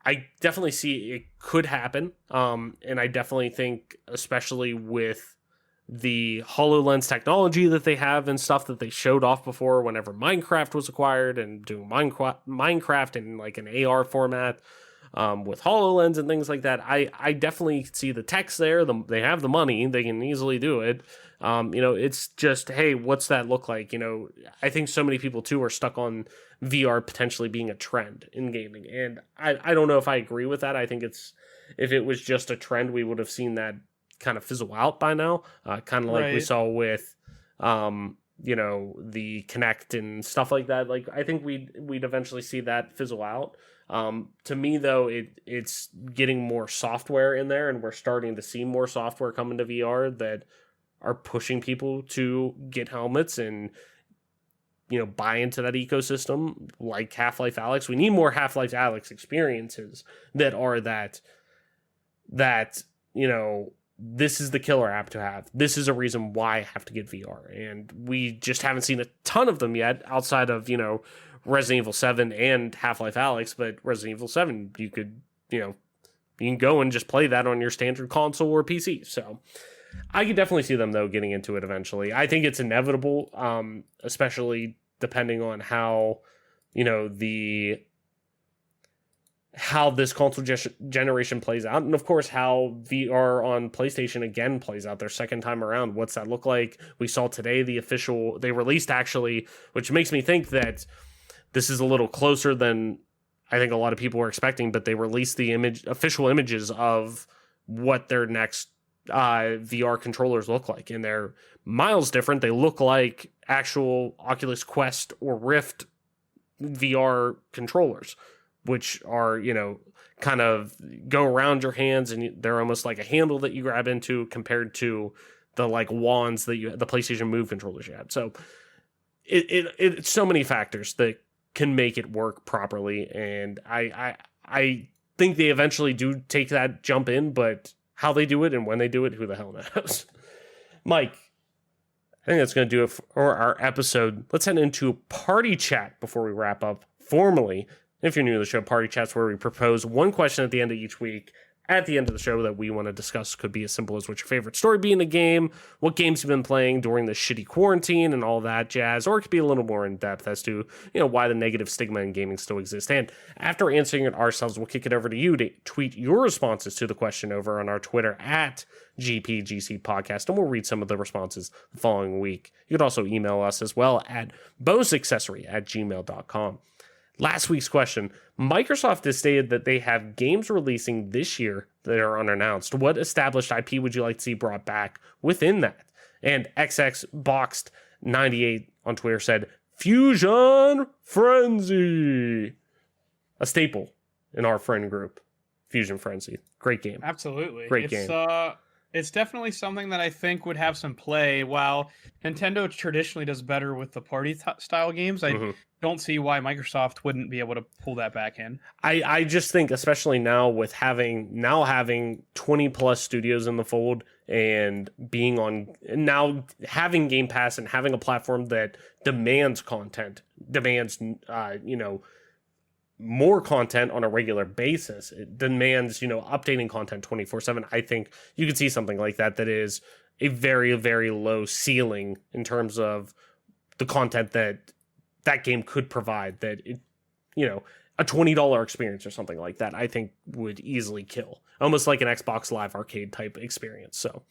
I definitely see it could happen. And I definitely think, especially with the HoloLens technology that they have and stuff that they showed off before whenever Minecraft was acquired, and doing Minecraft in like an AR format, with HoloLens and things like that. I definitely see the tech's there. They have the money. They can easily do it. It's just, hey, what's that look like? I think so many people too are stuck on VR potentially being a trend in gaming. And I don't know if I agree with that. I think if it was just a trend, we would have seen that kind of fizzle out by now. Kind of like we saw with, the Kinect and stuff like that. Like, I think we'd eventually see that fizzle out. To me, though, it's getting more software in there, and we're starting to see more software come into VR that are pushing people to get helmets and, buy into that ecosystem, like Half-Life Alyx. We need more Half-Life Alyx experiences that are that, this is the killer app to have. This is a reason why I have to get VR. And we just haven't seen a ton of them yet, outside of, Resident Evil 7 and Half-Life Alyx. But Resident Evil 7, you could, you can go and just play that on your standard console or PC. So I could definitely see them, though, getting into it eventually. I think it's inevitable, especially depending on how, how this console generation plays out, and of course how VR on PlayStation again plays out their second time around. What's that look like? We saw today they released, actually, which makes me think that this is a little closer than I think a lot of people were expecting, but they released the official images of what their next VR controllers look like, and they're miles different. They look like actual Oculus Quest or Rift VR controllers, which are, kind of go around your hands, and they're almost like a handle that you grab into compared to the like wands that the PlayStation Move controllers you had. So it's so many factors that can make it work properly, and I think they eventually do take that jump in, but how they do it and when they do it, who the hell knows? Mike, I think that's going to do it for our episode. Let's head into party chat before we wrap up formally. If you're new to the show, party chat's where we propose one question at the end of each week, at the end of the show, that we want to discuss. Could be as simple as what's your favorite story be in a game, what games you've been playing during the shitty quarantine and all that jazz, or it could be a little more in depth as to, why the negative stigma in gaming still exists. And after answering it ourselves, we'll kick it over to you to tweet your responses to the question over on our Twitter at GPGC Podcast, and we'll read some of the responses the following week. You could also email us as well at bonusaccessory@gmail.com. Last week's question: Microsoft has stated that they have games releasing this year that are unannounced. What established IP would you like to see brought back within that? And XXBoxed98 on Twitter said, Fusion Frenzy. A staple in our friend group. Fusion Frenzy. Great game. Absolutely. Great game. It's definitely something that I think would have some play. While Nintendo traditionally does better with the party style games, I don't see why Microsoft wouldn't be able to pull that back in. I just think, especially now with having 20 plus studios in the fold and now having Game Pass and having a platform that demands content, more content on a regular basis. It demands, updating content 24/7. I think you could see something like that is a very, very low ceiling in terms of the content that game could provide, that a $20 experience or something like that, I think would easily kill. Almost like an Xbox Live Arcade type experience. So,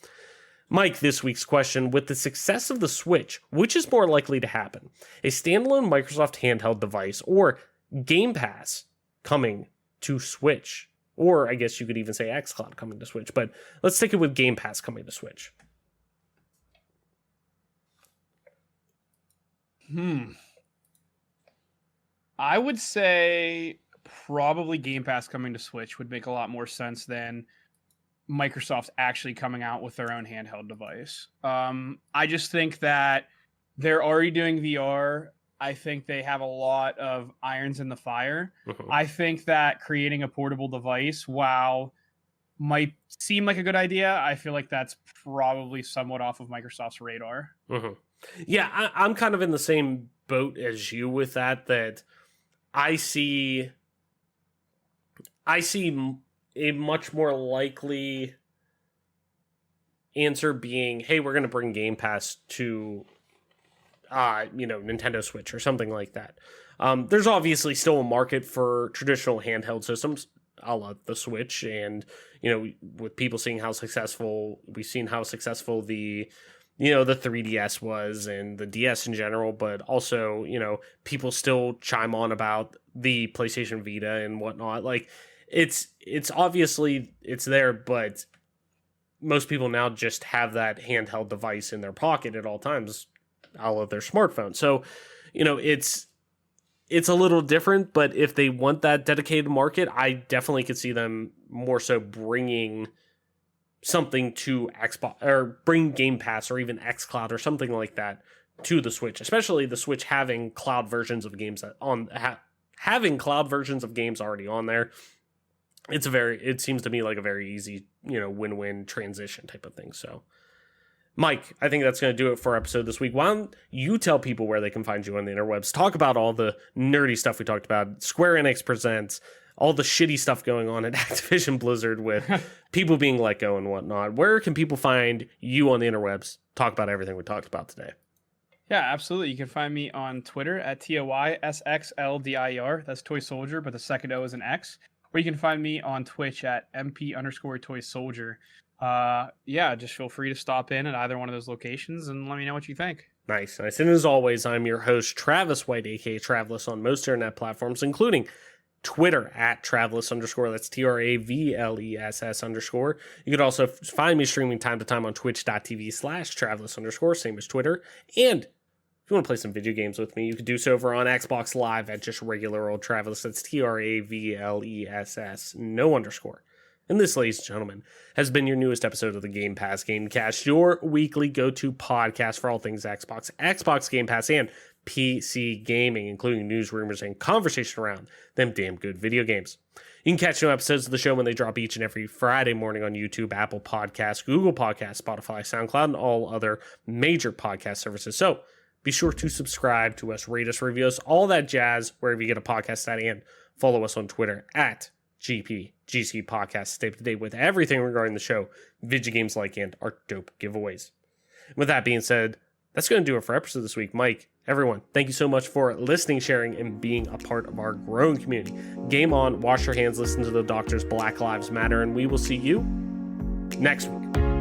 Mike, this week's question: with the success of the Switch, which is more likely to happen? A standalone Microsoft handheld device or Game Pass coming to Switch? Or I guess you could even say xCloud coming to Switch, but let's stick it with Game Pass coming to Switch. I would say probably Game Pass coming to Switch would make a lot more sense than Microsoft actually coming out with their own handheld device. I just think that they're already doing VR. I think they have a lot of irons in the fire. I think that creating a portable device, while might seem like a good idea, I feel like that's probably somewhat off of Microsoft's radar. Yeah, I'm kind of in the same boat as you with that I see a much more likely answer being, hey, we're going to bring Game Pass to Nintendo Switch or something like that. There's obviously still a market for traditional handheld systems, a la the Switch, and with people seeing how successful we've seen how successful the 3DS was and the DS in general, but also people still chime on about the PlayStation Vita and whatnot. Like it's obviously it's there, but most people now just have that handheld device in their pocket at all times, all of their smartphone. So, it's a little different, but if they want that dedicated market, I definitely could see them more so bringing something to Xbox, or bring Game Pass or even xCloud or something like that to the Switch, especially the Switch having cloud versions of games having cloud versions of games already on there. It seems to me like a very easy, win-win transition type of thing. So, Mike, I think that's going to do it for our episode this week. Why don't you tell people where they can find you on the interwebs? Talk about all the nerdy stuff we talked about. Square Enix presents, all the shitty stuff going on at Activision Blizzard with people being let go and whatnot. Where can people find you on the interwebs? Talk about everything we talked about today. Yeah, absolutely. You can find me on Twitter at TOYSXLDIER. That's Toy Soldier, but the second O is an X. Or you can find me on Twitch at MP_Toy Soldier. Just feel free to stop in at either one of those locations and let me know what you think. Nice. And as always, I'm your host, Travis White, aka Travelus, on most internet platforms, including Twitter at Travelus_. That's TRAVLESS_. You could also find me streaming time to time on twitch.tv/Travelus_, same as Twitter. And if you want to play some video games with me, you could do so over on Xbox Live at just regular old Traveless. That's TRAVLESS, no underscore. And this, ladies and gentlemen, has been your newest episode of the Game Pass Gamecast, your weekly go-to podcast for all things Xbox Game Pass, and PC gaming, including news, rumors, and conversation around them damn good video games. You can catch new episodes of the show when they drop each and every Friday morning on YouTube, Apple Podcasts, Google Podcasts, Spotify, SoundCloud, and all other major podcast services. So be sure to subscribe to us, rate us, review us, all that jazz, wherever you get a podcast at, and follow us on Twitter at GPGC Podcast. Stay up to date with everything regarding the show, video games like, and our dope giveaways. With that being said, that's going to do it for episode this week. Mike, everyone, thank you so much for listening, sharing, and being a part of our growing community. Game on, wash your hands, listen to the doctors, Black Lives Matter, and we will see you next week.